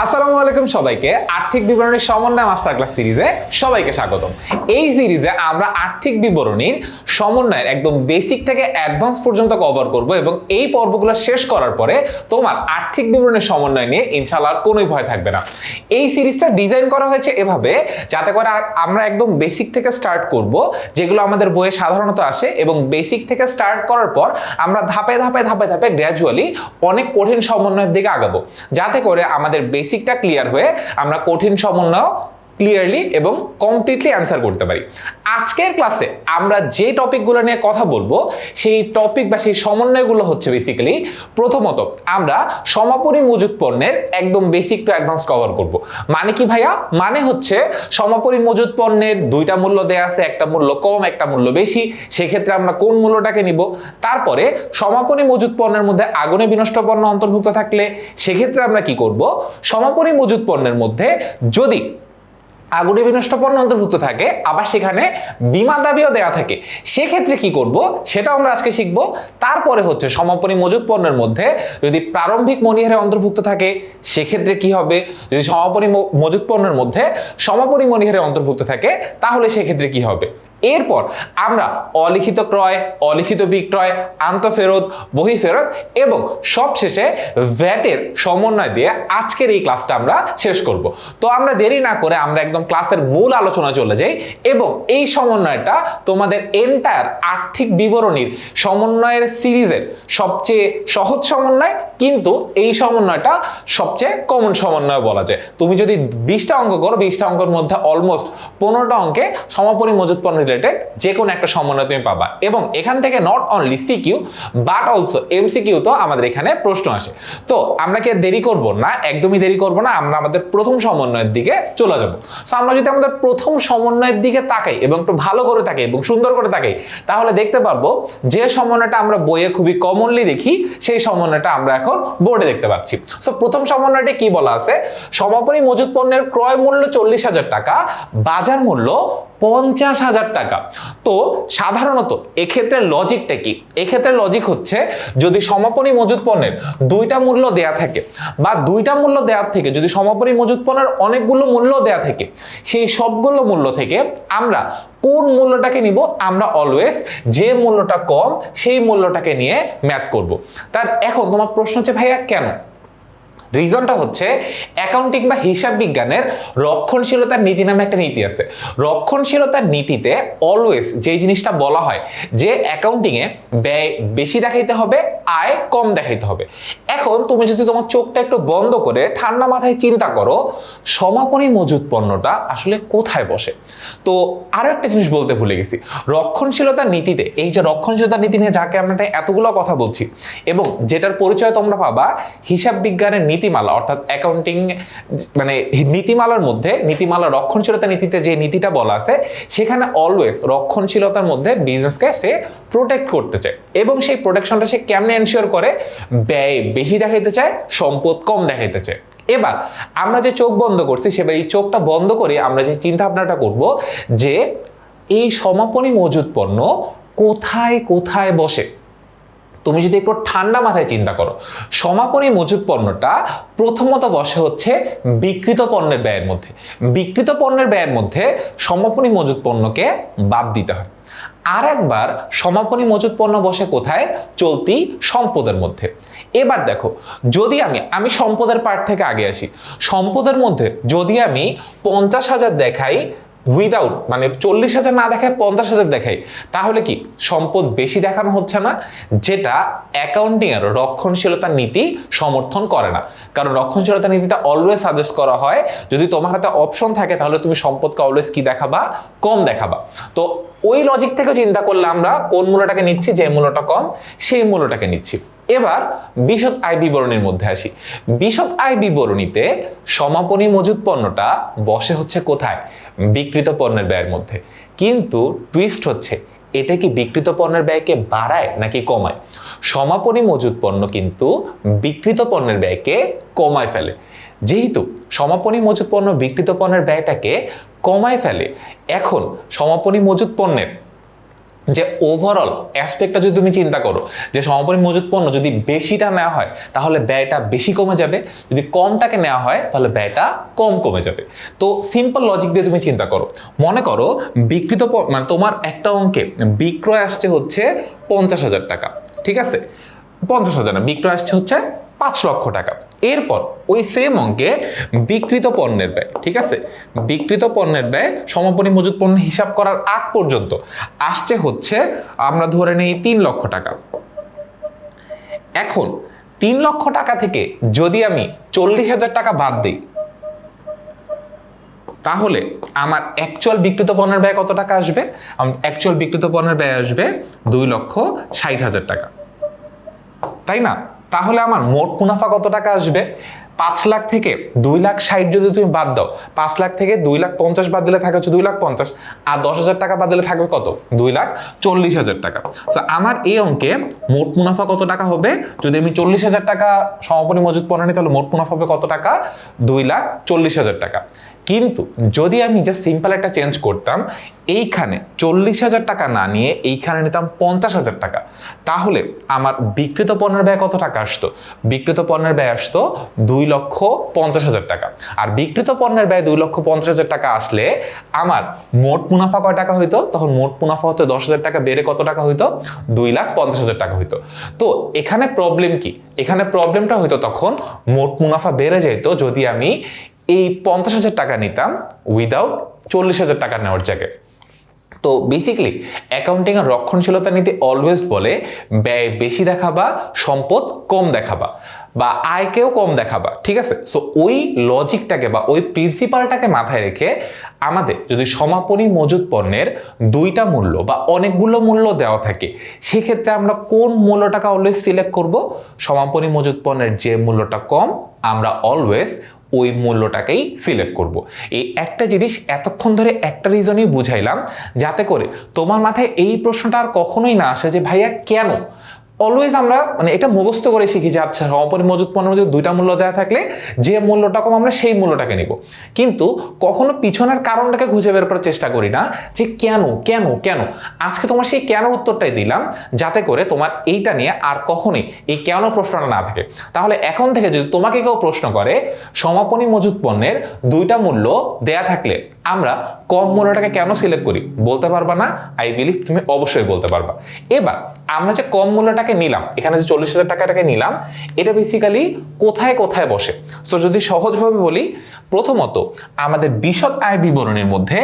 আসসালামু আলাইকুম সবাইকে আর্থিক বিবরণীর সমন্বয় মাস্টার ক্লাস সিরিজে সবাইকে স্বাগতম। এই সিরিজে আমরা আর্থিক বিবরণীর সমন্বয়ের একদম বেসিক থেকে অ্যাডভান্স পর্যন্ত কভার করব এবং এই পর্বগুলো শেষ করার পরে তোমার আর্থিক বিবরণীর সমন্বয় নিয়ে ইনশাআল্লাহ আর কোনোই ভয় থাকবে না। এই সিরিজটা ডিজাইন করা হয়েছে এভাবে যাতে করে আমরা একদম বেসিক থেকে স্টার্ট করব, যেগুলো আমাদের বইয়ে সাধারণত আসে, এবং বেসিক থেকে স্টার্ট করার পর আমরা ধাপে ধাপে ধাপে ধাপে গ্র্যাজুয়ালি অনেক কঠিন সমন্বয়ের দিকে আগাবো, যাতে করে আমাদের বেসিকটা ক্লিয়ার হয়ে আমরা কঠিন সমন্বয় ক্লিয়ারলি এবং কমপ্লিটলি অ্যান্সার করতে পারি। আজকের ক্লাসে আমরা যে টপিকগুলো নিয়ে কথা বলবো সেই টপিক বা সেই সমন্বয়গুলো হচ্ছে বেসিক্যালি, প্রথমত আমরা সমাপনী মজুত পণ্যের একদম বেসিক টু অ্যাডভান্স কভার করব। মানে কি ভাইয়া? মানে হচ্ছে সমাপনী মজুত পণ্যের দুইটা মূল্য দেয়া আছে, একটা মূল্য কম একটা মূল্য বেশি, সেক্ষেত্রে আমরা কোন মূল্যটাকে নিব। তারপরে সমাপনী মজুত পণ্যের মধ্যে আগুনে বিনষ্ট পণ্য অন্তর্ভুক্ত থাকলে সেক্ষেত্রে আমরা কি করব, সমাপনী মজুত পণ্যের মধ্যে যদি আগুনে বিনষ্ট পণ্য অন্তর্ভুক্ত থাকে আবার সেখানে বীমা দাবিও দেয়া থাকে, সেক্ষেত্রে কি করব সেটা আমরা আজকে শিখব। তারপরে হচ্ছে সমাপনী মজুত পণ্যের মধ্যে যদি প্রারম্ভিক মনিহারে অন্তর্ভুক্ত থাকে সেক্ষেত্রে কি হবে, যদি সমাপনী মজুত পণ্যের মধ্যে সমাপনী মনিহারে অন্তর্ভুক্ত থাকে তাহলে সেক্ষেত্রে কি হবে। এরপর আমরা অলিখিত ক্রয়, অলিখিত বিক্রয়, আন্তঃফেরত, বহিঃফেরত এবং সবশেষে ভ্যাটের সমন্বয় দিয়ে আজকের এই ক্লাসটা আমরা শেষ করব। তো আমরা দেরি না করে আমরা একদম ক্লাসের মূল আলোচনা চলে যাই, এবং এই সমন্বয়টা তোমাদের এন্টায়ার আর্থিক বিবরণীর সমন্বয়ের সিরিজের সবচেয়ে সহজ সমন্বয়, কিন্তু এই সমন্বয়টা সবচেয়ে কমন সমন্বয় বলা যায়। তুমি যদি 20টা অঙ্ক করো, 20টা অঙ্কের মধ্যে অলমোস্ট 15টা অঙ্কে সমাপনী মজুত পণ্য রিলেটেড যে কোনো একটা সমন্বয় তুমি পাবা, এবং এখান থেকে not only CQ but also MCQ তো আমাদের এখানে প্রশ্ন আসে। তো আমরা কি দেরি করব না? একদমই দেরি করব না, আমরা আমাদের প্রথম সমন্বয়ের দিকে চলে যাব। সো আমরা যদি আমাদের প্রথম সমন্বয়ের দিকে তাকাই এবং একটু ভালো করে তাকাই এবং সুন্দর করে তাকাই, তাহলে দেখতে পারবো যে সমন্বয়টা আমরা বইয়ে খুবই কমনলি দেখি সেই সমন্বয়টা আমরা এখন বোর্ডে দেখতে পাচ্ছি। সো প্রথম সমন্বয়টা কি বলা আছে, সমাপনী মজুত পণ্যের ক্রয় মূল্য 40,000 টাকা, বাজার মূল্য 50,000 টাকা। তো সাধারণত এক্ষেত্রে লজিকটা কি? এক্ষেত্রে লজিক হচ্ছে, যদি সমাপনী মজুত পণ্যের দুইটা মূল্য দেয়া থাকে বা দুইটা মূল্য দেওয়ার থেকে যদি সমাপনী মজুত পণ্যের অনেকগুলো মূল্য দেয়া থাকে, সেই সবগুলো মূল্য থেকে আমরা কোন মূল্যটাকে নিব, আমরা অলওয়েজ যে মূল্যটা কম সেই মূল্যটাকে নিয়ে ম্যাথ করব। তার এখন তোমার প্রশ্ন হচ্ছে ভাইয়া কেন? রিজনটা হচ্ছে অ্যাকাউন্টিং বা হিসাব বিজ্ঞানের রক্ষণশীলতার নীতি নামে একটা নীতি আছে। রক্ষণশীলতার নীতিতে অলওয়েজ যে জিনিসটা বলা হয় যে অ্যাকাউন্টিংয়ে ব্যয় বেশি দেখাইতে হবে, আয় কম দেখাইতে হবে। এখন তুমি যদি তোমার চোখটা একটু বন্ধ করে ঠান্ডা মাথায় চিন্তা করো, সমাপনী মজুত পণ্যটা আসলে কোথায় বসে। তো আরো একটা জিনিস বলতে ভুলে গেছি, রক্ষণশীলতার নীতিতে, এই যে রক্ষণশীলতার নীতি নিয়ে যাকে আমরা এতগুলো কথা বলছি এবং যেটার পরিচয় তোমরা পাবা হিসাব বিজ্ঞানের নীতিমালা, অর্থাৎ অ্যাকাউন্টিং মানে নীতিমালার মধ্যে, নীতিমালা রক্ষণশীলতা নীতিতে যে নীতিটা বলা আছে সেখানে অলওয়েজ রক্ষণশীলতার মধ্যে বিজনেসকে সে প্রোটেক্ট করতে চায়, এবং সেই প্রোটেকশনটা সে কেমনে এনশিওর করে, ব্যয় বেশি দেখাইতে চায়, সম্পদ কম দেখাইতে চায়। এবার আমরা যে চোখ বন্ধ করছি সেবার এই চোখটা বন্ধ করে আমরা যে চিন্তা ভাবনাটা করব যে এই সমাপনী মজুত পণ্য কোথায় কোথায় বসে। তুমি যদি একটু ঠান্ডা মাথায় চিন্তা করো, সমাপনী মজুত পণ্যটা প্রথমত বসে হচ্ছে বিক্রিত পণ্যের ব্যয়ের মধ্যে। বিক্রিত পণ্যের ব্যয়ের মধ্যে সমাপনী মজুত পণ্যকে বাদ দিতে হয়। আর একবার সমাপনী মজুত পণ্য বসে কোথায়? চলতি সম্পদের মধ্যে। এবার দেখো, যদি আমি সম্পদের পার্ট থেকে আগে আসি, সম্পদের মধ্যে যদি আমি 50,000 দেখাই উইদাউট, মানে 40,000 না দেখায় 50,000 দেখাই, তাহলে কি সম্পদ বেশি দেখানো হচ্ছে না? যেটা অ্যাকাউন্টিং এর রক্ষণশীলতার নীতি সমর্থন করে না। কারণ রক্ষণশীলতার নীতিতে অলওয়েজ সাজেস্ট করা হয় যদি তোমার হাতে অপশন থাকে তাহলে তুমি সম্পদকে অলওয়েজ কি দেখাবা? কম দেখাবা। তো ওই লজিক থেকে চিন্তা করলে আমরা কোন মূল্যটাকে নিচ্ছি? যে মূল্যটা কম সেই মূল্যটাকে নিচ্ছি। এবার বিশদ আয় বিবরণীর মধ্যে আসি। বিশদ আয় বিবরণীতে সমাপনী মজুত পণ্যটা বসে হচ্ছে কোথায়? বিক্রিত পণ্যের ব্যয়ের মধ্যে। কিন্তু টুইস্ট হচ্ছে, এটা কি বিক্রিত পণ্যের ব্যয়কে বাড়ায় নাকি কমায়? সমাপনী মজুত পণ্য কিন্তু বিক্রিত পণ্যের ব্যয়কে কমায় ফেলে। যেহেতু সমাপনী মজুত পণ্য বিক্রিত পণ্যের ব্যয়টাকে কমায় ফেলে, এখন সমাপনী মজুত পণ্যের যে ওভারঅল অ্যাসপেক্টটা যদি তুমি চিন্তা করো যে সমাপনী মজুত পণ্য যদি বেশিটা নেওয়া হয় তাহলে ব্যয়টা বেশি কমে যাবে, যদি কমটাকে নেওয়া হয় তাহলে ব্যয়টা কম কমে যাবে। তো সিম্পল লজিক দিয়ে তুমি চিন্তা করো, মনে করো বিক্রিত মানে তোমার একটা অঙ্কে বিক্রয় আসছে হচ্ছে 50,000 টাকা, ঠিক আছে? 50,000 না, বিক্রয় আসছে হচ্ছে 5 লক্ষ টাকা। এরপর ওই সেম অঙ্কে বিক্রিত পণ্যের ব্যয়, ঠিক আছে, বিক্রিত পণ্যের ব্যয় সমাপনী মজুত পণ্য হিসাব করার আগ পর্যন্ত আসছে হচ্ছে আমরা ধরে নেই 3 লক্ষ টাকা। এখন 3 লক্ষ টাকা থেকে যদি আমি 40,000 টাকা বাদ দিই তাহলে আমার অ্যাকচুয়াল বিক্রিত পণ্যের ব্যয় কত টাকা আসবে? অ্যাকচুয়াল বিক্রিত পণ্যের ব্যয় আসবে 2,60,000 টাকা, তাই না? তাহলে আমার মোট মুনাফা কত টাকা আসবে? 5 লাখ থেকে 2,60,000 যদি তুমি বাদ দাও, 5 লাখ থেকে 2,50,000 বাদ দিলে থাকে হচ্ছে 2,50,000, আর 10,000 টাকা বাদ দিলে থাকবে কত? 2,40,000 টাকা। তো আমার এই অঙ্কে মোট মুনাফা কত টাকা হবে? যদি আমি 40,000 টাকা সমাপনী মজুত পণ্য নিই তাহলে মোট মুনাফা হবে কত টাকা? 2,40,000 টাকা। কিন্তু যদি আমি জাস্ট সিম্পল একটা চেঞ্জ করতাম, এইখানে 40,000 টাকা না নিয়ে এইখানে নিতাম 50,000 টাকা, তাহলে আমার বিক্রিত পণ্যের ব্যয় কত টাকা আসতো? বিক্রিত পণ্যের ব্যয় আসতো 2,50,000 টাকা। আর বিক্রিত পণ্যের ব্যয় 2,50,000 টাকা আসলে আমার মোট মুনাফা কয় টাকা হইতো? তখন মোট মুনাফা হতো 10,000 টাকা বেড়ে কত টাকা হইতো? 2,50,000 টাকা হইতো। তো এখানে প্রবলেম কি? এখানে প্রবলেমটা হইতো তখন মোট মুনাফা বেড়ে যেত যদি আমি এই 50,000 টাকা নিতাম উইদাউট 40,000 টাকা নেওয়ার জায়গায়। তো বেসিক্যালি অ্যাকাউন্টিং এর রক্ষণশীলতা নীতি অলওয়েজ বলে ব্যয় বেশি দেখাবা, সম্পদ কম দেখাবা, বা আয়কেও কম দেখাবা, ঠিক আছে? সো ওই লজিকটাকে বা ওই প্রিন্সিপালটাকে মাথায় রেখে আমাদের যদি সমাপনী মজুত পণ্যের দুইটা মূল্য বা অনেকগুলো মূল্য দেওয়া থাকে, সেক্ষেত্রে আমরা কোন মূল্যটাকে অলওয়েজ সিলেক্ট করব? সমাপনী মজুত পণ্যের যে মূল্যটা কম আমরা অলওয়েজ ওই মূল্যটাকেই সিলেক্ট করব। এই একটা জিনিস এতক্ষণ ধরে একটা রিজনই বুঝাইলাম যাতে করে তোমার মাথায় এই প্রশ্নটা আর কখনোই না আসে যে ভাইয়া কেন? অলওয়েজ আমরা মানে এটা মুখস্থ করে শিখি যে আচ্ছা সমাপনী মজুত পণ্যের মধ্যে দুইটা মূল্য দেওয়া থাকলে যে মূল্যটা কম আমরা সেই মূল্যটাকে নিব, কিন্তু কখনো পিছনের কারণটাকে খুঁজে বের করার চেষ্টা করি না যে কেন কেন কেন। আজকে তোমার সেই কেন উত্তরটাই দিলাম যাতে করে তোমার এইটা নিয়ে আর কখনোই এই কেন প্রশ্নটা না থাকে। তাহলে এখন থেকে যদি তোমাকে কেউ প্রশ্ন করে সমাপনী মজুত পণ্যের দুইটা মূল্য দেয়া থাকলে আমরা কম মূল্যটাকে কেন সিলেক্ট করি, বলতে পারবা না? আই বিলিভ তুমি অবশ্যই বলতে পারবা। এবার আমরা যে কম মূল্যটাকে নিলাম, এখানে যে 40,000 টাকাটাকে নিলাম, এটা বেসিক্যালি কোথায় কোথায় বসে? সো যদি সহজভাবে বলি, প্রথমত আমাদের বিশদ আয় বিবরণীর মধ্যে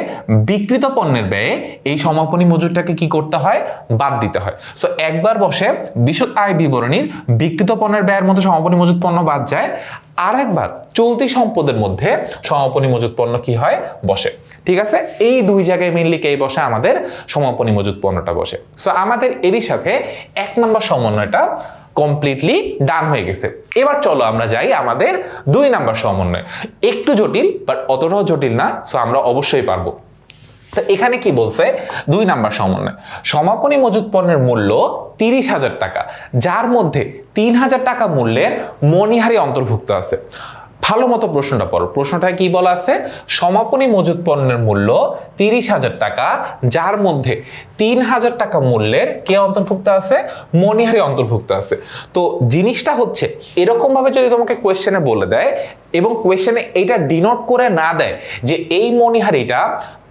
বিক্রিত পণ্যের ব্যয়ে এই সমাপনী মজুতটাকে কি করতে হয়? বাদ দিতে হয়। সো একবার বসে বিশদ আয় বিবরণীর বিক্রিত পণ্যের ব্যয়ের মধ্যে সমাপনী মজুত পণ্য বাদ যায়, আর একবার চলতি সম্পদের মধ্যে সমাপনী মজুত পণ্য কি হয়? বসে। ঠিক আছে, এই দুই জায়গায় মেইনলি কে বসে? আমাদের সমাপনী মজুত পণ্যটা বসে। সো আমাদের এরই সাথে 1 নম্বর সমন্বয়টা কমপ্লিটলি ডান হয়ে গেছে। এবার চলো আমরা যাই আমাদের 2 নম্বর সমন্বয়। একটু জটিল বাট অতটাও জটিল না, সো আমরা অবশ্যই পারবো। তো এখানে কি বলছে? 2 নাম্বার সমন্বয়, সমাপনী মজুত পণ্যের মূল্য 30,000 টাকা, যার মধ্যে 3,000 টাকা মূল্যের মণিহারি অন্তর্ভুক্ত আছে। ভালো মতো প্রশ্নটা পড়ো। প্রশ্নটা কি বলা আছে? সমাপনী মজুত পণ্যের মূল্য 30,000 টাকা, যার মধ্যে 3,000 টাকা মূল্যের কে অন্তর্ভুক্ত আছে? মণিহারি অন্তর্ভুক্ত আছে। তো জিনিসটা হচ্ছে এরকম ভাবে যদি তোমাকে কোয়েশ্চেনে বলে দেয় এবং কোয়েশ্চেনে এইটা ডিনোট করে না দেয় যে এই মণিহারিটা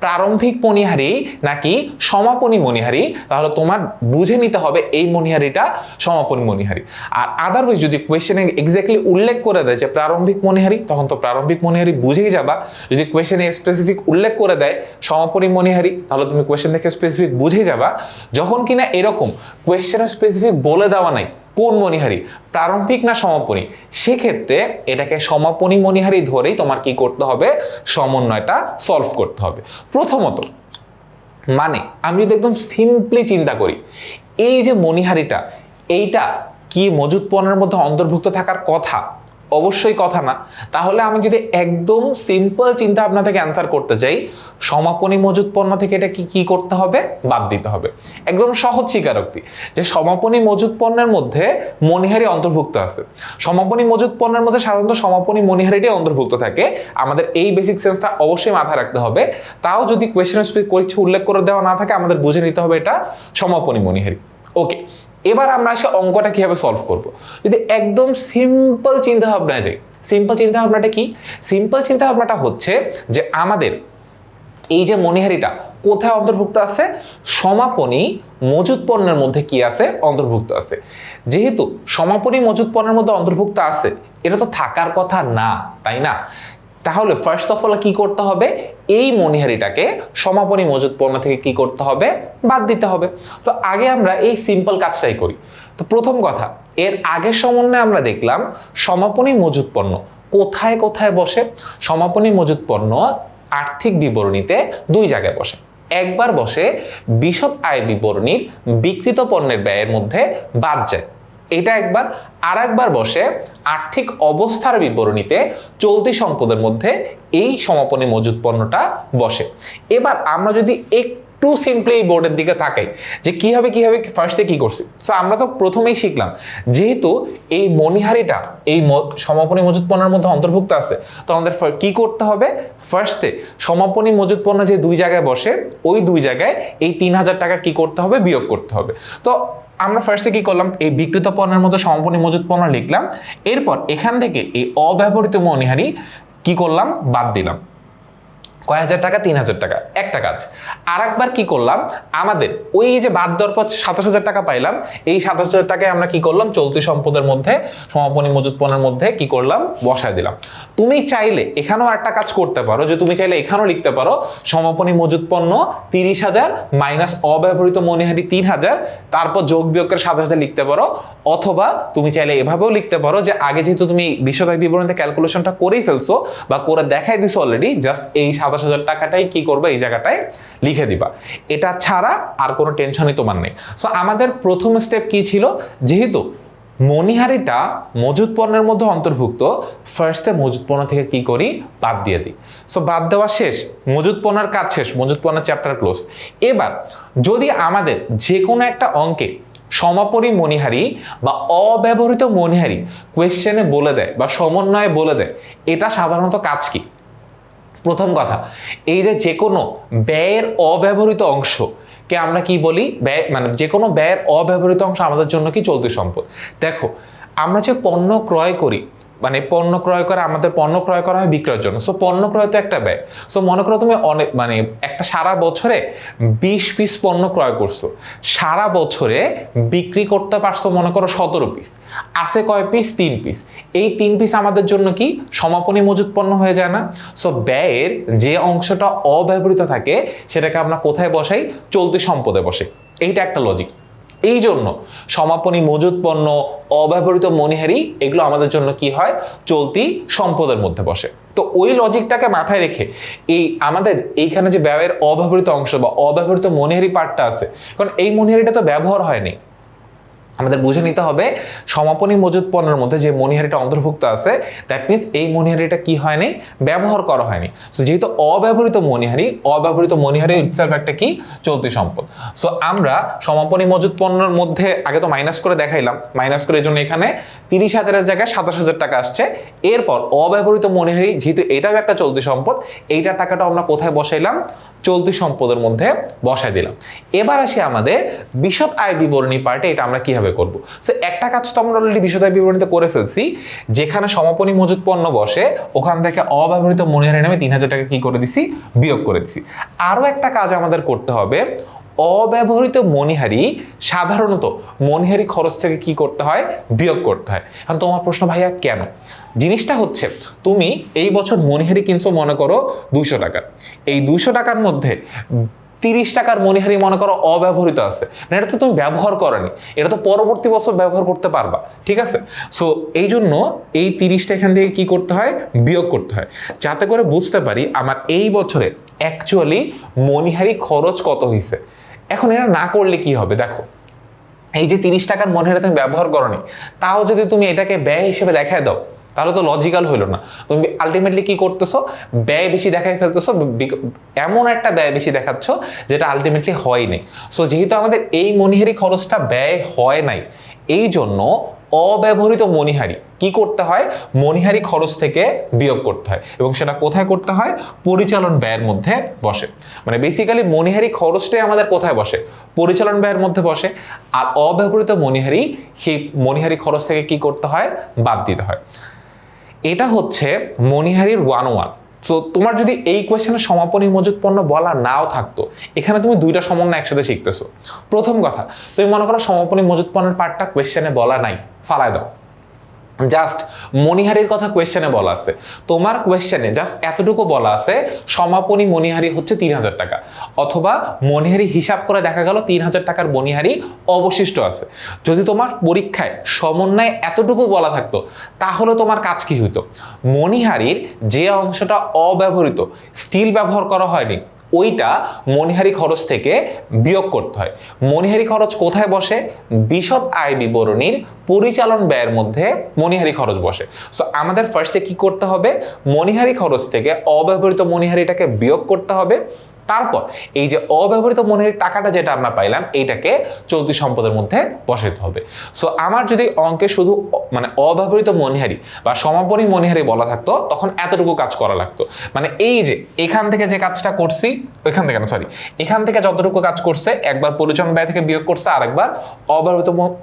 প্রারম্ভিক মণিহারি নাকি সমাপনী মণিহারি, তাহলে তোমার বুঝে নিতে হবে এই মণিহারিটা সমাপনী মণিহারি। আর আদারওয়াইজ যদি কোয়েশ্চেনে এক্স্যাক্টলি উল্লেখ করে দেয় যে প্রারম্ভিক মণিহারি, তখন তো প্রারম্ভিক মণিহারি বুঝেই যাবা। যদি কোয়েশ্চেনে স্পেসিফিক উল্লেখ করে দেয় সমাপনী মণিহারি, তাহলে তুমি কোয়েশ্চেন দেখে স্পেসিফিক বুঝেই যাবা। যখন কিনা এরকম কোয়েশ্চেনে স্পেসিফিক বলে দেওয়া নাই কোন মণিহারি, প্রারম্ভিক না সমাপনী, সেক্ষেত্রে এটাকে সমাপনী মণিহারি ধরেই তোমার কি করতে হবে? সমন্বয়টা সলভ করতে হবে। প্রথমত মানে আমি যদি একদম সিম্পলি চিন্তা করি, এই যে মণিহারিটা, এইটা কি মজুত পণ্যের মধ্যে অন্তর্ভুক্ত থাকার কথা? অবশ্যই কথা না। তাহলে আমি যদি একদম সিম্পল চিন্তা ভাবনা থেকে অ্যান্সার করতে চাই, সমাপনী মজুত পণ্য থেকে এটা কি করতে হবে, বাদ দিতে হবে। একদম সহজ স্বীকারোক্তি যে সমাপনী মজুত পণ্যের মধ্যে মণিহারি অন্তর্ভুক্ত আছে। সমাপনী মজুত পণ্যের মধ্যে সাধারণত সমাপনী মণিহারিটি অন্তর্ভুক্ত থাকে। আমাদের এই বেসিক সেন্সটা অবশ্যই মাথায় রাখতে হবে। তাও যদি কোয়েশ্চেন কিছু উল্লেখ করে দেওয়া না থাকে, আমাদের বুঝে নিতে হবে এটা সমাপনী মণিহারি। ওকে, এবার আমরা আসলে অঙ্কটা কিভাবে সলভ করব। যদি একদম সিম্পল চিন্তা ভাবনায় যাই, সিম্পল চিন্তা ভাবনাটা কি? সিম্পল চিন্তা ভাবনাটা হচ্ছে যে আমাদের এই যে মণিহারিটা কোথায় অন্তর্ভুক্ত আছে, সমাপনী মজুত পণ্যের মধ্যে কি আছে, অন্তর্ভুক্ত আছে। যেহেতু সমাপনী মজুত পণ্যের মধ্যে অন্তর্ভুক্ত আছে, এটা তো থাকার কথা না, তাই না? তাহলে ফার্স্ট অফ অল কি করতে হবে, এই মণিহারিটাকে সমাপনী মজুত পণ্য থেকে কি করতে হবে, বাদ দিতে হবে। তো আগে আমরা এই সিম্পল কাজটাই করি। তো প্রথম কথা, এর আগের সমন্বয়ে আমরা দেখলাম সমাপনী মজুত পণ্য কোথায় কোথায় বসে। সমাপনী মজুত পণ্য আর্থিক বিবরণীতে দুই জায়গায় বসে। একবার বসে বিশদ আয় বিবরণীর বিক্রিত পণ্যের ব্যয়ের মধ্যে বাদ যায়, এটা একবার। আর একবার বসে আর্থিক অবস্থার বিবরণীতে চলতি সম্পদের মধ্যে এই সমাপনী মজুত পণ্যটা বসে। এবার আমরা যদি একটু সিম্পলি এই বোর্ডের দিকে তাকাই যে কিভাবে ফার্স্টে কি করছি। সো আমরা তো প্রথমেই শিখলাম, যেহেতু এই মণিহারিটা এই সমাপনী মজুত পণ্যের মধ্যে অন্তর্ভুক্ত আছে, তো আমাদের কি করতে হবে, ফার্স্টে সমাপনী মজুত পণ্য যে দুই জায়গায় বসে, ওই দুই জায়গায় এই 3000 টাকা কি করতে হবে, বিয়োগ করতে হবে। তো আমরা ফার্স্টে কি করলাম, এই বিক্রিত পণ্যের মধ্যে সমাপনী মজুত পণ্য লিখলাম। এরপর এখান থেকে এই অব্যবহৃত মণিহারি কি করলাম, বাদ দিলাম। কয় হাজার টাকা, 3000 টাকা, একটা কাজ। আর একবার কি করলাম, আমাদের ওই যে বাদ দেওয়ার পর 27000 টাকা পাইলাম, এই 27000 টাকায় আমরা কি করলাম, চলতি সম্পদের মধ্যে সমাপনী মজুত পণ্যের মধ্যে কি করলাম, বসায় দিলাম। তুমি চাইলে এখানেও একটা কাজ করতে পারো, যে তুমি চাইলে এখানেও লিখতে পারো সমাপনী মজুত পণ্য 30,000 মাইনাস অব্যবহৃত মণিহারি 3000, তারপর যোগ বিয়োগের 7000 লিখতে পারো। অথবা তুমি চাইলে এভাবেও লিখতে পারো যে আগে যেহেতু তুমি বিশদ আয় বিবরণীতে ক্যালকুলেশনটা করেই ফেলছো বা করে দেখাই দিছো অলরেডি, জাস্ট এই 27,000 টাকাটাই কি করবে, এই জায়গাটায় লিখে দিবা। এটা ছাড়া আর কোনো টেনশনই তোমার নেই। সো আমাদের প্রথম স্টেপ কি ছিল, যেহেতু মণিহারিটা মজুত পণ্যের মধ্যে অন্তর্ভুক্ত, ফার্স্টে মজুত পণ্য থেকে কি করি, বাদ দিয়ে দিই। সো বাদ দেওয়া শেষ, মজুত পণ্যের কাজ শেষ, মজুত পণ্যের চ্যাপ্টার ক্লোজ। এবার যদি আমাদের যে কোনো একটা অঙ্কে সমাপনী মণিহারি বা অব্যবহৃত মণিহারি কোয়েশ্চেনে বলে দেয় বা সমন্বয়ে বলে দেয়, এটা সাধারণত কাজ কি? প্রথম কথা, এই যে কোনো ব্যয়ের অব্যবহৃত অংশ কে আমরা কি বলি, ব্যয় মানে যে কোনো ব্যয়ের অব্যবহৃত অংশ আমাদের জন্য কি, চলতি সম্পদ। দেখো, আমরা যে পণ্য ক্রয় করি, মানে পণ্য ক্রয় করা, আমাদের পণ্য ক্রয় করা হয় বিক্রয়ের জন্য। সো পণ্য ক্রয় তো একটা ব্যয়। সো মনে করো তুমি অনেক মানে একটা সারা বছরে 20 পিস পণ্য ক্রয় করছো, সারা বছরে বিক্রি করতে পারছো মনে করো 17 পিস, আছে কয় পিস, 3 পিস। এই 3 পিস আমাদের জন্য কি সমাপনী মজুত পণ্য হয়ে যায় না? সো ব্যয়ের যে অংশটা অব্যবহৃত থাকে সেটাকে আমরা কোথায় বসাই, চলতি সম্পদে বসে। এইটা একটা লজিক। এই জন্য সমাপনী মজুত পণ্য, অব্যবহৃত মণিহারি এগুলো আমাদের জন্য কি হয়, চলতি সম্পদের মধ্যে বসে। তো ওই লজিকটাকে মাথায় রেখে এই আমাদের এইখানে যে ব্যয়ের অব্যবহৃত অংশ বা অব্যবহৃত মণিহারি পার্টটা আছে, কারণ এই মণিহারিটা তো ব্যবহার হয়নি, আমাদের বুঝে নিতে হবে সমাপনী মজুত পণ্যের মধ্যে যে মণিহারিটা অন্তর্ভুক্ত আছে, দ্যাট মিনস এই মণিহারিটা কি হয়নি, ব্যবহার করা হয়নি। সো যেহেতু অব্যবহৃত মণিহারি ইটসেলফ একটা কি, চলতি সম্পদ। সো আমরা সমাপনী মজুত পণ্যের মধ্যে আগে তো মাইনাস করে দেখাইলাম, মাইনাস করে এই জন্য এখানে 30,000-এর জায়গায় 27,000 টাকা আসছে। এরপর অব্যবহৃত মণিহারি, যেহেতু এটাও একটা চলতি সম্পদ, এইটার টাকাটা আমরা কোথায় বসাইলাম, চলতি সম্পদের মধ্যে বসাই দিলাম। এবার আসি আমাদের বিশদ আয় বিবরণী পার্টে, এটা আমরা কিভাবে করব। সো একটা কাজ তো আমরা অলরেডি বিশদ আয় বিবরণীতে করে ফেলছি, যেখানে সমাপনী মজুত পণ্য বসে ওখান থেকে অব্যবহৃত মণিহারি নামে 3000 টাকা কি করে দিছি, বিয়োগ করে দিছি। আরো একটা কাজ আমাদের করতে হবে, অব্যবহৃত মণিহারি সাধারণত মণিহারি খরচ থেকে কি করতে হয়, বিয়োগ করতে হয়। এখন তোমার প্রশ্ন, ভাইয়া কেন? জিনিসটা হচ্ছে, তুমি এই বছর মণিহারি কিনছো মনে করো 200 টাকা, এই 200 টাকার মধ্যে 30 টাকার মণিহারি মনে করো অব্যবহৃত আছে, মানে এটা তো তুমি ব্যবহার করনি, এটা তো পরবর্তী বছর ব্যবহার করতে পারবা, ঠিক আছে? সো এই জন্য এই 30টা এখান থেকে কি করতে হয়, বিয়োগ করতে হয়, যাতে করে বুঝতে পারি আমার এই বছরে অ্যাকচুয়ালি মণিহারি খরচ কত হয়েছে। এখন এটা না করলে কি হবে, দেখো এই যে 30 টাকার মণিহারি তুমি ব্যবহার করনি, তাও যদি তুমি এটাকে ব্যয় হিসেবে দেখায় দাও, তাহলে তো লজিক্যাল হইলো না। তুমি আলটিমেটলি কি করতেছো, ব্যয় বেশি দেখাই ফেলতেছো, এমন একটা ব্যয় বেশি দেখাচ্ছ যেটা আলটিমেটলি হয় নাই। সো যেহেতু আমাদের এই মনিহারি খরচটা ব্যয় হয় নাই, এই জন্য অব্যবহৃত মনিহারি কি করতে হয়, মনিহারি খরচ থেকে বিয়োগ করতে হয়, এবং সেটা কোথায় করতে হয়, পরিচালন ব্যয়ের মধ্যে বসে। মানে বেসিক্যালি মনিহারি খরচটাই আমাদের কোথায় বসে, পরিচালন ব্যয়ের মধ্যে বসে। আর অব্যবহৃত মনিহারি, সেই মনিহারি খরচ থেকে কি করতে হয়, বাদ দিতে হয়। এটা হচ্ছে মনিহারির 101। সো তোমার যদি এই কোয়েশ্চেনের সমাপনী মজুত পণ্য বলা নাও থাকতো, এখানে তুমি দুইটা সমন্বয় একসাথে শিখতেছো। প্রথম কথা, তুমি মনে করো সমাপনী মজুত পণ্যের পার্টটা কোয়েশ্চেনে বলা নাই, ফালায় দাও, জাস্ট মনিহারির কথা কোয়েশ্চেনে বলা আছে। তোমার কোয়েশ্চেনে জাস্ট এতটুকু বলা আছে, সমাপনী মনিহারি হচ্ছে 3000 টাকা, অথবা মনিহারি হিসাব করে দেখা গেল 3000 টাকার মনিহারি অবশিষ্ট আছে। যদি তোমার পরীক্ষায় সমন্বয় এতটুকু বলা থাকতো, তাহলে তোমার কাজ কি হইতো, মনিহারির যে অংশটা অব্যবহৃত, স্টিল ব্যবহার করা হয়নি, ওইটা মনিহারি খরচ থেকে বিয়োগ করতে হয়। মনিহারি খরচ কোথায় বসে, বিশদ আয় বিবরণীর পরিচালন ব্যয়ের মধ্যে মনিহারি খরচ বসে। সো আমাদের ফার্স্টে কি করতে হবে, মনিহারি খরচ থেকে অব্যবহৃত মনিহারিটাকে বিয়োগ করতে হবে। তারপর এই যে অব্যবহৃত মনিহারির টাকাটা যেটা আমরা পাইলাম, এইটাকে চলতি সম্পদের মধ্যে বসাতে হবে। সো আমার যদি অঙ্কে শুধু মানে অব্যবহৃত মনিহারি বা সমাপনী মনিহারি বলা থাকতো, তখন এতটুকু কাজ করা লাগতো। মানে এই যে এখান থেকে যে কাজটা করছি, এখান থেকে যতটুকু কাজ করছে, একবার পরিচালন ব্যয় থেকে বিয়োগ করছে, আরেকবার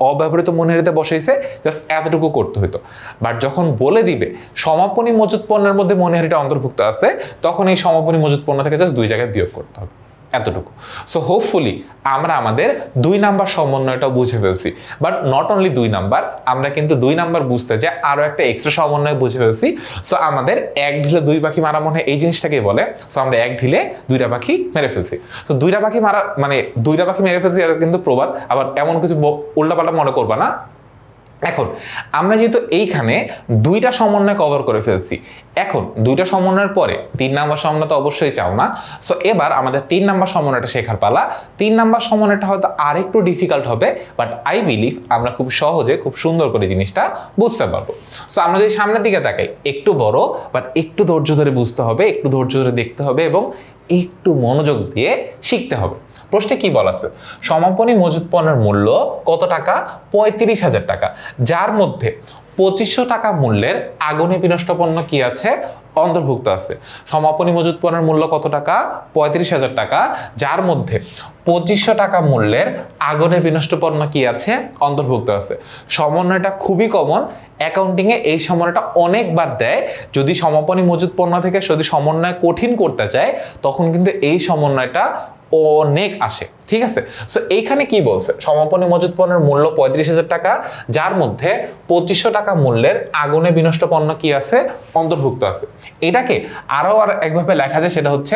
অব্যবহৃত মনিহারিতে বসাইছে, জাস্ট এতটুকু করতে হতো। বাট যখন বলে দিবে সমাপনী মজুত পণ্যের মধ্যে মনিহারিটা অন্তর্ভুক্ত আছে, তখন এই সমাপনী মজুত পণ্য থেকে জাস্ট দুই জায়গায় বিয়োগ করতে হবে, এতটুকু। সো হোপফুলি আমরা আমাদের 2 নাম্বার সমন্বয়টা বুঝে ফেলছি। বাট নট অনলি 2 নাম্বার, আমরা কিন্তু 2 নাম্বার বুঝতে যে আরো একটা এক্সট্রা সমন্বয় বুঝে ফেলছি। সো আমাদের এক ঢিলে 2 পাখি মারা মনে হয় এই জিনিসটাকেই বলে। সো আমরা এক ঢিলে 2টা পাখি মেরে ফেলছি। তো 2টা পাখি মারা মানে 2টা পাখি মেরে ফেলছি, এটা কিন্তু প্রবাদ, আবার এমন কিছু উল্টাপাল্টা মনে করবা না। এখন আমরা যেহেতু এইখানে 2টা সমন্বয় কভার করে ফেলছি, এখন 2টা সমন্বয়ের পরে 3 নাম্বার সমন্বয় তো অবশ্যই চাও না। সো এবার আমাদের 3 নাম্বার সমন্বয়টা শেখার পালা। 3 নাম্বার সমন্বয়টা হয়তো আরেকটু ডিফিকাল্ট হবে, বাট আই বিলিভ আমরা খুব সহজে, খুব সুন্দর করে জিনিসটা বুঝতে পারবো। সো আমরা যদি সামনের দিকে তাকাই, একটু বড়, বাট একটু ধৈর্য ধরে বুঝতে হবে, একটু ধৈর্য ধরে দেখতে হবে, এবং একটু মনোযোগ দিয়ে শিখতে হবে। প্রশ্নে কি বলা আছে, সমাপনী মজুত পণ্যের মূল্য কত টাকা, 35,000 টাকা, যার মধ্যে 2500 টাকা মূল্যের আগুনে বিনষ্ট পণ্য কি আছে, অন্তর্ভুক্ত আছে। সমাপনী মজুত পণ্যের মূল্য কত টাকা, 35,000 টাকা, যার মধ্যে 2500 টাকা মূল্যের আগুনে বিনষ্ট পণ্য কি আছে, অন্তর্ভুক্ত আছে। সমন্বয়টা খুবই কমন, অ্যাকাউন্টিংয়ে এই সমন্বয়টা অনেকবার দেয়। যদি সমাপনী মজুত পণ্য থেকে যদি সমন্বয় কঠিন করতে চায়, তখন কিন্তু এই সমন্বয়টা অনেক আসে, ঠিক আছে। সো এইখানে কি বলছে, সমাপনী মজুত পণ্যের মূল্য 35,000 টাকা, যার মধ্যে 2500 টাকা মূল্যের আগুনে বিনষ্ট পণ্য কি আছে, অন্তর্ভুক্ত আছে। এটাকে আরো একভাবে লেখা যায়, সেটা হচ্ছে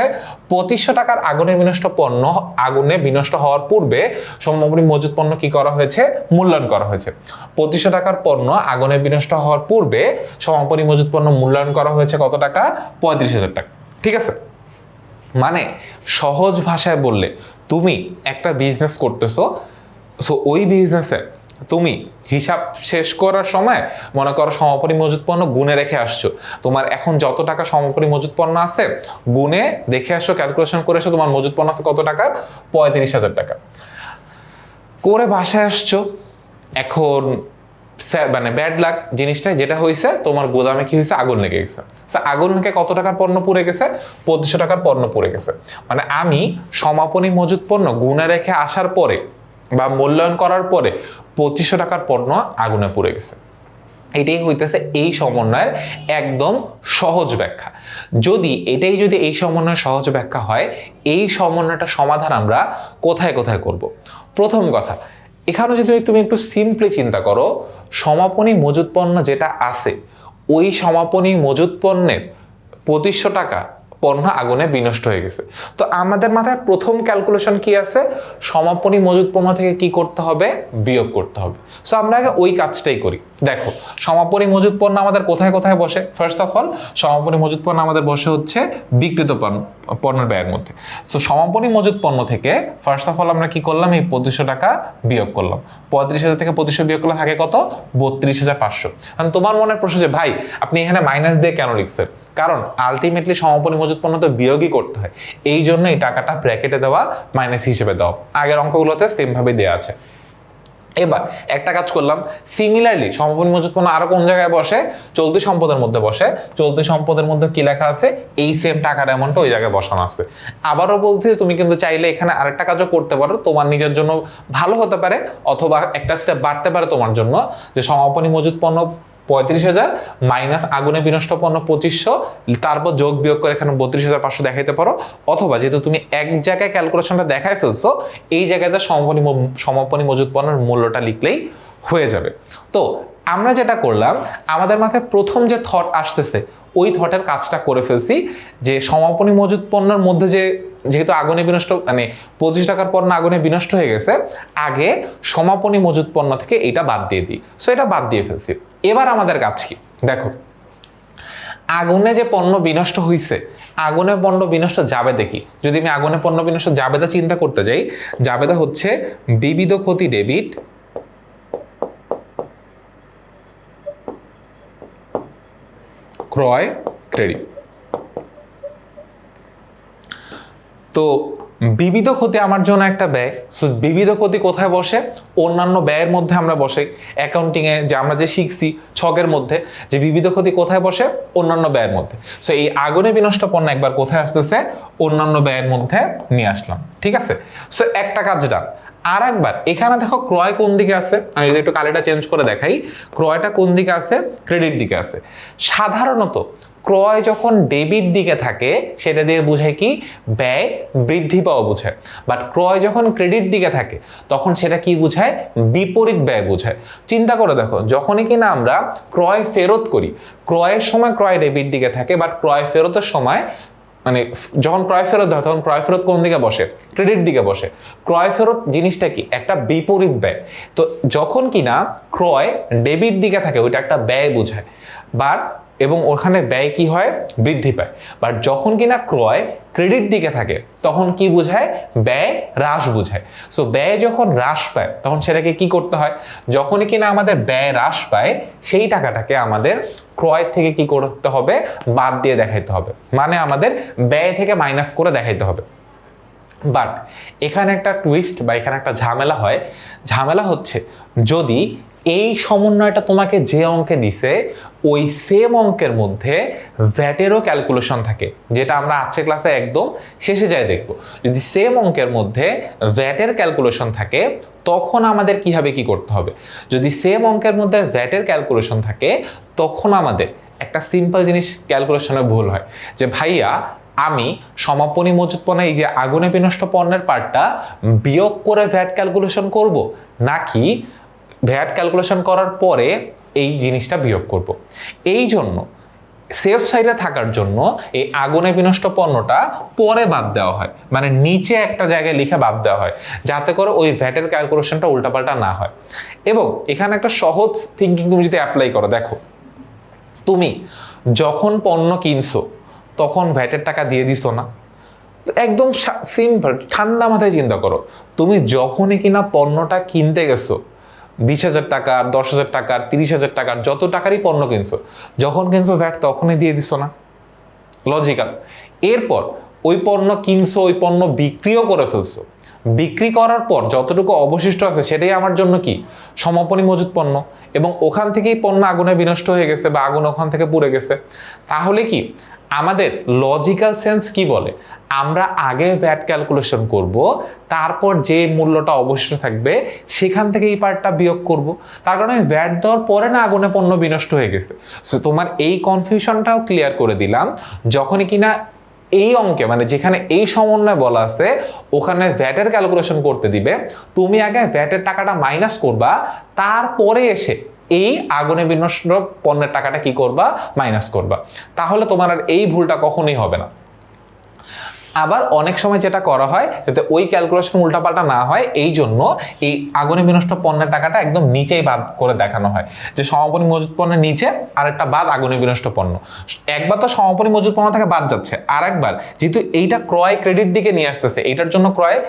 2500 টাকার আগুনে বিনষ্ট পণ্য আগুনে বিনষ্ট হওয়ার পূর্বে সমাপনী মজুত পণ্য কি করা হয়েছে, মূল্যায়ন করা হয়েছে। 2500 টাকার পণ্য আগুনে বিনষ্ট হওয়ার পূর্বে সমাপনী মজুত পণ্য মূল্যায়ন করা হয়েছে কত টাকা, 35,000 টাকা, ঠিক আছে। মানে সহজ ভাষায় বললে, তুমি একটা বিজনেস করতেছো, সো ওই বিজনেসে তুমি হিসাব শেষ করার সময় মনে করো সমাপনী মজুত পণ্য গুণে রেখে আসছো, তোমার এখন যত টাকা সমাপনী মজুত পণ্য আছে গুণে দেখে আসছো, ক্যালকুলেশন করে আসছো, তোমার মজুত পণ্য আছে কত টাকার, 35,000 টাকা করে বাসায় আসছো। এখন মানে ব্যাড লাক জিনিসটা যেটা হয়েছে, তোমার গোদামে কি হয়েছে, আগুন লেগে গেছে। আগুন লেগে কত টাকার পণ্য পুড়ে গেছে, 2500 টাকার পণ্য পুড়ে গেছে। মানে আমি সমাপনী মজুত পণ্য গুণে রেখে আসার পরে বা মূল্যায়ন করার পরে 2500 টাকার পণ্য আগুনে পুড়ে গেছে। এটাই হইতেছে এই সমন্বয়ের একদম সহজ ব্যাখ্যা। যদি এই সমন্বয়ের সহজ ব্যাখ্যা হয়, এই সমন্বয়টা সমাধান আমরা কোথায় কোথায় করব। প্রথম কথা, এখানে যদি তুমি একটু সিম্পলি চিন্তা করো, সমাপনী মজুত পণ্য যেটা আছে, ওই সমাপনী মজুত পণ্যের 2500 টাকা পণ্য আগুনে বিনষ্ট হয়ে গেছে। তো আমাদের মাথায় প্রথম ক্যালকুলেশন কি আছে, সমাপনী মজুদ পণ্য থেকে কি করতে হবে, বিয়োগ করতে হবে। সো আমরা আগে ওই কাজটাই করি। দেখো সমাপনী মজুদ পণ্য আমাদের কোথায় কোথায় বসে। ফার্স্ট অফ অল সমাপনী মজুদ পণ্য আমাদের বসে হচ্ছে বিক্রিত পণ্যের ব্যয়ের মধ্যে। সো সমাপনী মজুদ পণ্য থেকে ফার্স্ট অফ অল আমরা কি করলাম, এই 2500 টাকা বিয়োগ করলাম। 35,000 থেকে 2500 বিয়োগ করলে থাকে কত, 32,500। তোমার মনের প্রশ্ন যে ভাই আপনি এখানে মাইনাস দিয়ে কেন লিখছেন, কারণ আলটিমেটলি সমাপনী মজুদ পণ্য তো বিয়োগই করতে হয়, এই জন্য এই টাকাটা ব্র্যাকেটে দেওয়া, মাইনাস হিসেবে দেওয়া। আগের অঙ্কগুলোতে সেম ভাবে দেওয়া আছে। এবার একটা কাজ করলাম, সিমিলারলি সমাপনী মজুদ পণ্য আরো কোন জায়গায় বসে, চলতি সম্পদের মধ্যে বসে। চলতি সম্পদের মধ্যে কি লেখা আছে, এই সেম টাকার অ্যামাউন্টটা ওই জায়গায় বসানো আছে। আবারও বলতে তুমি কিন্তু চাইলে এখানে আরেকটা কাজও করতে পারো, তোমার নিজের জন্য ভালো হতে পারে, অথবা একটা স্টেপ বাড়তে পারে তোমার জন্য, যে সমাপনী মজুদ পণ্য 35,000 মাইনাস আগুনে বিনষ্ট পণ্য 2500, তারপর যোগ বিয়োগ করে এখানে 32,500 দেখাইতে পারো। অথবা যেহেতু তুমি এক জায়গায় ক্যালকুলেশনটা দেখাই ফেলছো, এই জায়গায় সমাপনী মজুদ পণ্যের মূল্যটা লিখলেই হয়ে যাবে। তো আমরা যেটা করলাম, আমাদের মাথায় প্রথম যে থট আসতেছে ওই থটের কাজটা করে ফেলছি, যে সমাপনী মজুদ পণ্যের মধ্যে যেহেতু আগুনে বিনষ্ট মানে 25 টাকার পণ্য আগুনে বিনষ্ট হয়ে গেছে, আগে সমাপনী মজুদ পণ্য থেকে এটা বাদ দিয়ে দিই। সো এটা বাদ দিয়ে ফেলছি। এবার আমাদের কাজ কি, দেখো আগুনে যে পণ্য বিনষ্ট হয়েছে, আগুনে পণ্য বিনষ্ট যাবে দেখি। যদি আমি আগুনে পণ্য বিনষ্ট জাবেদা চিন্তা করতে যাই, জাবেদা হচ্ছে বিবিধ ক্ষতি ডেবিট ক্রয় ক্রেডিট। তো বিবিধ ক্ষতি আমার জন্য একটা ব্যয়। সো বিবিধ ক্ষতি কোথায় বসে, অন্যান্য ব্যয়ের মধ্যে আমরা বসে। অ্যাকাউন্টিং এ যে আমরা যে শিখছি ছকের মধ্যে, যে বিবিধ ক্ষতি কোথায় বসে, অন্যান্য ব্যয়ের মধ্যে। সো এই আগুনে বিনষ্ট পণ্য একবার কোথায় আসতেছে, অন্যান্য ব্যয়ের মধ্যে নিয়ে আসলাম। ঠিক আছে, সো একটা কাজ ডান। আর একবার এখানে দেখো ক্রয় কোন দিকে আছে, আমি যদি একটু কালিটা চেঞ্জ করে দেখাই, ক্রয়টা কোন দিকে আছে, ক্রেডিট দিকে আছে। সাধারণত ক্রয় যখন ডেবিট দিকে থাকে সেটা দিয়ে বোঝায় কি, ব্যয় বৃদ্ধি পাওয়া বোঝায়। বাট ক্রয় যখন ক্রেডিট দিকে থাকে তখন সেটা কি বোঝায়, বিপরীত ব্যয় বোঝায়। চিন্তা করে দেখো, যখনই কিনা আমরা ক্রয় ফেরত করি, ক্রয়ের সময় ক্রয় ডেবিট দিকে থাকে, বাট ক্রয় ফেরতের সময় মানে যখন ক্রয় ফেরত হয় তখন ক্রয় ফেরত কোন দিকে বসে, ক্রেডিট দিকে বসে। ক্রয় ফেরত জিনিসটা কি, একটা বিপরীত ব্যয়। তো যখন কিনা ক্রয় ডেবিট দিকে থাকে ওইটা একটা ব্যয় বোঝায়, বাট এবং ওখানে ব্যয় কি হয়, বৃদ্ধি পায়। বাট যখন কিনা ক্রয় ক্রেডিট দিকে থাকে তখন কি বোঝায়, ব্যয় হ্রাস বোঝায়। সো ব্যয় যখন হ্রাস পায় তখন সেটাকে কি করতে হয়, যখনই কিনা আমাদের ব্যয় হ্রাস পায় সেই টাকাটাকে আমাদের ক্রয় থেকে কি করতে হবে, বাদ দিয়ে দেখাইতে হবে, মানে আমাদের ব্যয় থেকে মাইনাস করে দেখাইতে হবে। বাট এখানে একটা টুইস্ট বা এখানে একটা ঝামেলা হয়। ঝামেলা হচ্ছে যদি এই সমন্বয়টা তোমাকে যে অঙ্কে দিছে ওই সেম অঙ্কের মধ্যে ভ্যাটেরও ক্যালকুলেশন থাকে, যেটা আমরা আজকের ক্লাসে একদম শেষে যাই দেখব। যদি সেম অঙ্কের মধ্যে ভ্যাটের ক্যালকুলেশন থাকে তখন আমাদের কিভাবে কি করতে হবে। যদি সেম অঙ্কের মধ্যে ভ্যাটের ক্যালকুলেশন থাকে তখন আমাদের একটা সিম্পল জিনিস ক্যালকুলেশনে ভুল হয়, যে ভাইয়া আমি সমাপনী মজুদ পণ্য এই যে আগুনে বিনষ্ট পণ্যের পার্টটা বিয়োগ করে ভ্যাট ক্যালকুলেশন করব, নাকি ভ্যাট ক্যালকুলেশন করার পরে এই জিনিসটা বিয়োগ করব। এই জন্য সেফ সাইডে থাকার জন্য এই আগুনে বিনষ্ট পণ্যটা পরে বাদ দেওয়া হয়, মানে নিচে একটা জায়গায় লিখে বাদ দেওয়া হয়, যাতে করে ওই ভ্যাটের ক্যালকুলেশনটা উল্টাপাল্টা না হয়। এবং এখানে একটা সহজ থিঙ্কিং তুমি যদি অ্যাপ্লাই করো, দেখো তুমি যখন পণ্য কিনছো তখন ভ্যাটের টাকা দিয়ে দিছো না, একদম সিম্পল ঠান্ডা মাথায় চিন্তা করো, তুমি যখনই কিনা পণ্যটা কিনতে গেছো 20,000 টাকার, 10,000 টাকার, 30,000 টাকার, যত টাকারই পণ্য কিনছো, যখন কিনছো ভ্যাট তখনই দিয়ে দিছো না, লজিক্যাল। এরপর ওই পণ্য কিনছো, ওই পণ্য বিক্রিও করে ফেলছো, বিক্রি করার পর যতটুকু অবশিষ্ট আছে সেটাই আমার জন্য কি, সমাপনী মজুদ পণ্য, এবং ওখান থেকেই পণ্য আগুনে বিনষ্ট হয়ে গেছে বা আগুন ওখান থেকে পুড়ে গেছে। তাহলে কি আমাদের লজিক্যাল সেন্স কি বলে, আমরা আগে ভ্যাট ক্যালকুলেশন করব, তারপর যে মূল্যটা অবশিষ্ট থাকবে সেখান থেকে এই পার্টটা বিয়োগ করব। তার কারণে আমি ভ্যাট দেওয়ার পরে না আগুনে পণ্য বিনষ্ট হয়ে গেছে। সো তোমার এই কনফিউশনটাও ক্লিয়ার করে দিলাম। যখনই কিনা এই অঙ্কে মানে যেখানে এই সমন্বয় বলা আছে ওখানে ভ্যাটের ক্যালকুলেশন করতে দিবে, তুমি আগে ভ্যাটের টাকাটা মাইনাস করবা, তারপরে এসে এই আগুনে বিনষ্ট পণ্যের টাকাটা কি করবা, মাইনাস করবা। তাহলে তোমার আর এই ভুলটা কখনোই হবে না। আবার অনেক সময় যেটা করা হয় যাতে ওই ক্যালকুলেশন উল্টাপাল্টা না হয়, এই জন্য এই আগুনে বিনষ্ট পণ্যের টাকাটা একদম নিচেই বাদ করে দেখানো হয়, যে সমাপনী মজুত পণ্যের নিচে আরেকটা বাদ আগুনে বিনষ্ট পণ্য। একবার তো সমাপনী মজুত পণ্য থেকে বাদ যাচ্ছে, আর একবার যেহেতু এইটা ক্রয় ক্রেডিট দিকে নিয়ে আসতেছে, এইটার জন্য ক্রয়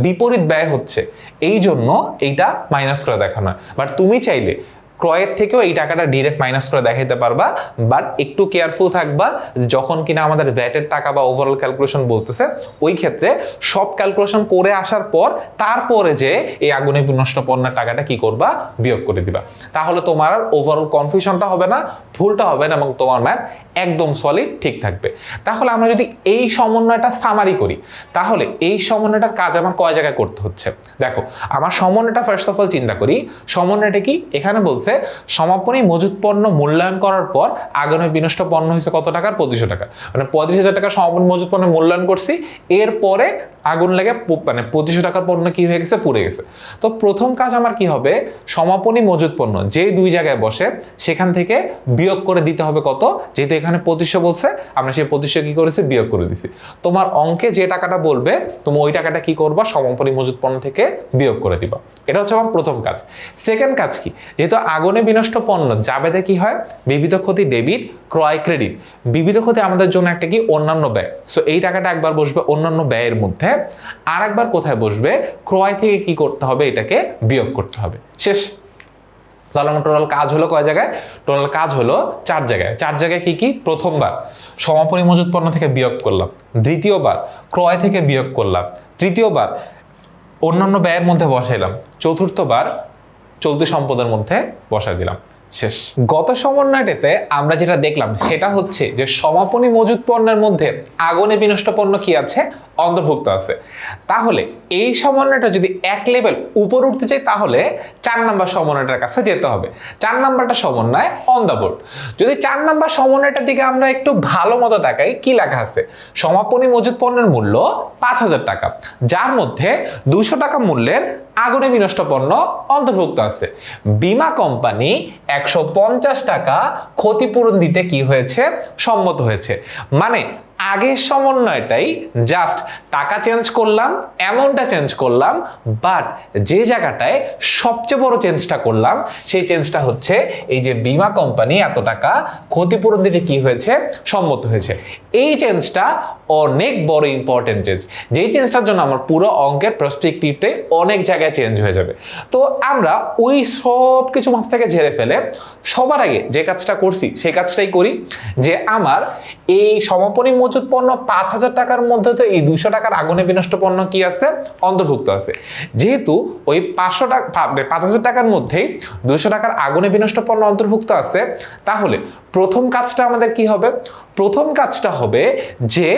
বিপরীত ব্যয় হচ্ছে, এই জন্য এইটা মাইনাস করে দেখানো হয়। বাট তুমি চাইলে ক্রয়ের থেকেও এই টাকাটা ডিরেক্ট মাইনাস করে দেখাইতে পারবা, বাট একটু কেয়ারফুল থাকবা যখন কিনা আমাদের ভ্যাটের টাকা বা ওভারঅল ক্যালকুলেশন বলতেছে, ওই ক্ষেত্রে সব ক্যালকুলেশন করে আসার পর তারপরে যে এই আগুনে বিনষ্ট পণ্যের টাকাটা কি করবা, বিয়োগ করে দিবা। তাহলে তোমার আর ওভারঅল কনফিউশনটা হবে না, ভুলটা হবে না, এবং তোমার ম্যাথ একদম সলিড ঠিক থাকবে। তাহলে আমরা যদি এই সমন্বয়টা সামারি করি, তাহলে এই সমন্বয়টার কাজ আমার কয় জায়গায় করতে হচ্ছে। দেখো, আমার সমন্বয়টা ফার্স্ট অফ অল চিন্তা করি। সমন্বয়টা কি? এখানে বলছে সমাপনী মজুত পণ্য মূল্যায়ন করার পর আগুনে বিনষ্ট পণ্য হয়েছে কত টাকার? 2500 টাকা। মানে 25,000 টাকা সমাপনী মজুত পণ্য মূল্যায়ন করছি, এরপরে আগুন লেগে মানে 2500 টাকার পণ্য কি হয়ে গেছে? পুড়ে গেছে। তো প্রথম কাজ আমার কি হবে, সমাপনী মজুত পণ্য যে দুই জায়গায় বসে সেখান থেকে বিয়োগ করে দিতে হবে কত? যেহেতু এখানে 2500 বলছে, আমরা সেই 2500 কি করেছি? বিয়োগ করে দিছি। তোমার অঙ্কে যে টাকাটা বলবে তুমি ওই টাকাটা কি করবা? সমাপনী মজুত পণ্য থেকে বিয়োগ করে দিবা। এটা হচ্ছে আমার প্রথম কাজ। সেকেন্ড কাজ কি? যেহেতু আগুনে বিনষ্ট পণ্য জাবেদে কি হয়? বিবিধ ক্ষতি ডেবিট, ক্রয় ক্রেডিট। বিবিধ ক্ষতি আমাদের জন্য একটা কি? অন্যান্য ব্যয়। সো এই টাকাটা একবার বসবে অন্যান্য ব্যয়ের মধ্যে, আর একবার কোথায় বসবে? ক্রয় থেকে কি করতে হবে? এটাকে বিয়োগ করতে হবে। শেষ। তাহলে আমার টোটাল কাজ হলো কয় জায়গায়? টোটাল কাজ হলো 4 জায়গায়। 4 জায়গায় কি কি? প্রথমবার সমাপনী মজুত পণ্য থেকে বিয়োগ করলাম, দ্বিতীয়বার ক্রয় থেকে বিয়োগ করলাম, তৃতীয়বার অন্যান্য ব্যয়ের মধ্যে বসাইলাম, চতুর্থবার চলতি সম্পদের মধ্যে বসাই দিলাম। শেষ। গত সমন্বয়টাতে আমরা যেটা দেখলাম সেটা হচ্ছে যে সমাপনী মজুত পণ্যের মধ্যে আগুনে বিনষ্ট পণ্য কি আছে? অন্তর্ভুক্ত আছে। তাহলে এই সমন্বয়টা যদি এক লেভেল উপর উঠতে চাই তাহলে 4 নাম্বার সমন্বয়টার কাছে যেতে হবে। 4 নাম্বারটা সমন্বয় অন দ্য বোর্ড। যদি 4 নাম্বার সমন্বয়টার দিকে আমরা একটু ভালো মতো তাকাই, কি লেখা আছে? সমাপনী মজুত পণ্যের মূল্য 5000 টাকা, যার মধ্যে 200 টাকা মূল্যের আগুনে বিনষ্ট পণ্য অন্তর্ভুক্ত আছে। বীমা কোম্পানি 150 টাকা ক্ষতিপূরণ দিতে কি হয়েছে? সম্মত হয়েছে। মানে আগের সমন্বয়টাই জাস্ট টাকা চেঞ্জ করলাম, অ্যামাউন্টটা চেঞ্জ করলাম, বাট যে জায়গাটায় সবচেয়ে বড় চেঞ্জটা করলাম সেই চেঞ্জটা হচ্ছে এই যে বীমা কোম্পানি এত টাকা ক্ষতিপূরণ দিতে কি হয়েছে? সম্মত হয়েছে। এই চেঞ্জটা অনেক বড় ইম্পর্টেন্ট চেঞ্জ, যেই চেঞ্জটার জন্য আমার পুরো অঙ্কের পার্সপেক্টিভটাই অনেক জায়গায় চেঞ্জ হয়ে যাবে। তো আমরা ওই সব কিছু মাথা থেকে ঝেড়ে ফেলে সবার আগে যে কাজটা করছি সেই কাজটাই করি, যে আমার এই সমাপনী মজুত পণ্য 5000 টাকার মধ্যে তো এই 200 টাকার আগুনে বিনষ্ট পণ্য কি আছে? অন্তর্ভুক্ত আছে। যেহেতু ওই 500 টাকা 5000 টাকার মধ্যেই 200 টাকার আগুনে বিনষ্ট পণ্য অন্তর্ভুক্ত আছে, তাহলে প্রথম কাজটা আমাদের কি হবে? প্রথম কাজটা হবে যে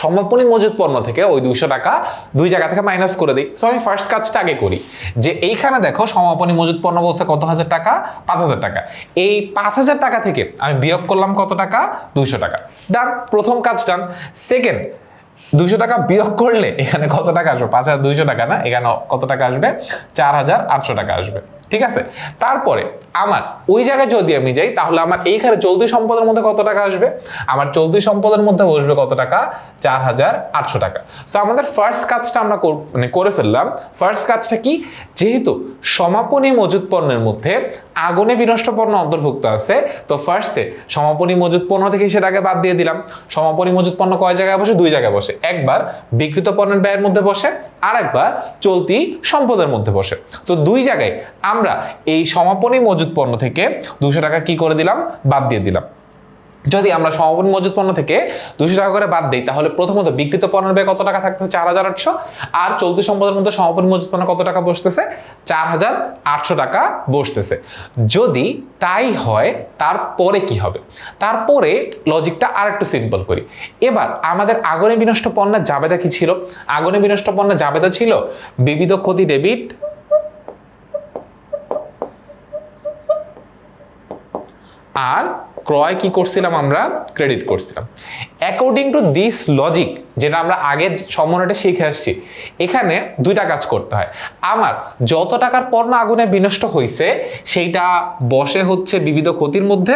সমাপনী মজুত পণ্য থেকে ওই 200 টাকা দুই জায়গা থেকে মাইনাস করে দিই। সো আমি ফার্স্ট কাজটা আগে করি, যে এইখানে দেখো সমাপনী মজুত পণ্য বলছে কত হাজার টাকা? 5000 টাকা। এই 5000 টাকা থেকে আমি বিয়োগ করলাম কত টাকা? 200 টাকা। ডান, প্রথম কাজ ডান। সেকেন্ড, 200 টাকা বিয়োগ করলে এখানে কত টাকা আসবে? 5200 টাকা না, এখানে কত টাকা আসবে? 4800 টাকা আসবে। ঠিক আছে। তারপরে আমার ওই জায়গায় যদি আমি যাই তাহলে আমার এইখানে চলতি সম্পদের মধ্যে কত টাকা আসবে? আমার চলতি সম্পদের মধ্যে বসবে কত টাকা? 4800 টাকা। সো আমাদের ফার্স্ট কাজটা আমরা করে ফেললাম। ফার্স্ট কাজটা কি? যেহেতু সমাপনী মজুত পণ্যের মধ্যে আগুনে বিনষ্ট পণ্য অন্তর্ভুক্ত আছে, তো ফার্স্টে সমাপনী মজুত পণ্য থেকে সেটাকে বাদ দিয়ে দিলাম। সমাপনী মজুত পণ্য কয় জায়গায় বসে? দুই জায়গায় বসে। একবার বিক্রিত পণ্যের ব্যয়ের মধ্যে বসে, আর একবার চলতি সম্পদের মধ্যে বসে। তো দুই জায়গায় আমরা এই সমাপনী মজুত পণ্য থেকে 200 টাকা কি করে দিলাম? বাদ দিয়ে দিলাম। যদি আমরা সমাপনী মজুত পণ্য থেকে 200 টাকা করে বাদ দিই তাহলে প্রথমত বিক্রিত পণ্যের ব্যয় কত টাকা থাকতেছে? 4800, আর চলতি সম্পদের মধ্যে সমাপনী মজুত পণ্য কত টাকা বসতেছে? 4800 টাকা বসতেছে। যদি তাই হয় তারপরে কি হবে? তারপরে লজিকটা আর একটু সিম্পল করি। এবার আমাদের আগুনে বিনষ্ট পণ্যের জাবেদা কি ছিল? আগুনে বিনষ্ট পণ্যের জাবেদা ছিল বিবিধ ক্ষতি ডেবিট আর ক্রয় কি করছিলাম আমরা, ক্রেডিট করছিলাম। অ্যাকর্ডিং টু দিস লজিক, যেটা আমরা আগের সমন্বয়টা শিখে আসছি, এখানে দুইটা কাজ করতে হয়। আমার যত টাকার পণ্য আগুনে বিনষ্ট হয়েছে সেইটা বসে হচ্ছে বিবিধ ক্ষতির মধ্যে।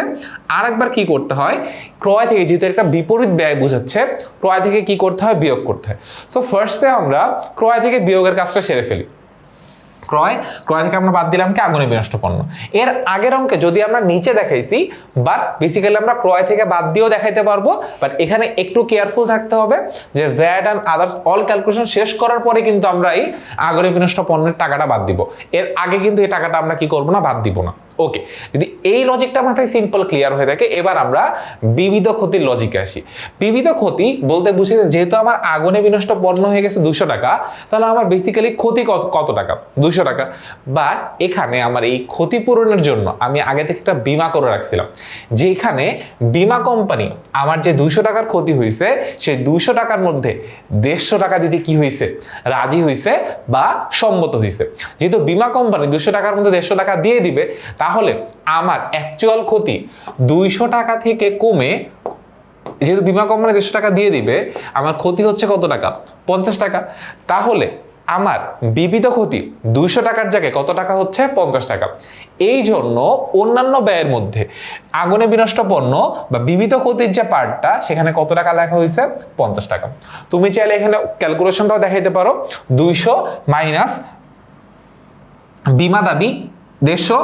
আরেকবার কি করতে হয়, ক্রয় থেকে, যেহেতু একটা বিপরীত ব্যয় বোঝাচ্ছে, ক্রয় থেকে কি করতে হয়, বিয়োগ করতে হয়। সো ফার্স্টে আমরা ক্রয় থেকে বিয়োগের কাজটা সেরে ফেলি। ক্রয় থেকে আমরা বাদ দিলাম কি, আগুনে বিনষ্ট পণ্য। এর আগের অঙ্কে যদি আমরা নিচে দেখাইছি, বাট বেসিক্যালি আমরা ক্রয় থেকে বাদ দিয়েও দেখাইতে পারবো, বাট এখানে একটু কেয়ারফুল থাকতে হবে যে VAT and others all calculation শেষ করার পরে কিন্তু আমরা এই আগুনে বিনষ্ট পণ্যের টাকাটা বাদ দিব। এর আগে কিন্তু এই টাকাটা আমরা কি করবো না, বাদ দিব না। ওকে, যদি এই লজিকটা মাথায় সিম্পল ক্লিয়ার হয়ে থাকে, এবার আমরা বিবিধ ক্ষতির লজিকে আসি। বিবিধ ক্ষতি বলতে বুঝি যেহেতু আমার আগুনে বিনষ্ট পণ্য হয়ে গেছে 200 টাকা, তাহলে আমার বেসিক্যালি ক্ষতি কত টাকা, 200 টাকা। বাট এখানে আমার এই ক্ষতিপূরণের জন্য আমি আগে থেকে একটা বীমা করে রাখছিলাম, যেখানে বীমা কোম্পানি আমার যে 200 টাকার ক্ষতি হয়েছে সেই 200 টাকার মধ্যে 150 টাকা দিতে কি হয়েছে, রাজি হয়েছে বা সম্মত হয়েছে। যেহেতু বীমা কোম্পানি 200 টাকার মধ্যে 150 টাকা দিয়ে দিবে, তাহলে আমার অ্যাকচুয়াল ক্ষতি 200 টাকা থেকে কমে, যেহেতু বীমা কোম্পানি 150 টাকা দিয়ে দিবে, আমার ক্ষতি হচ্ছে কত টাকা, 50 টাকা। তাহলে আমার বিবিধ ক্ষতি 200 টাকার জায়গায় কত টাকা হচ্ছে, 50 টাকা। এই জন্য অন্যান্য ব্যয়ের মধ্যে আগুনে বিনষ্ট পণ্য বা বিবিধ ক্ষতির যে পার্টটা, সেখানে কত টাকা লেখা হয়েছে, 50 টাকা। তুমি চাইলে এখানে ক্যালকুলেশনটাও দেখাইতে পারো, 200 মাইনাস বীমা দাবি 150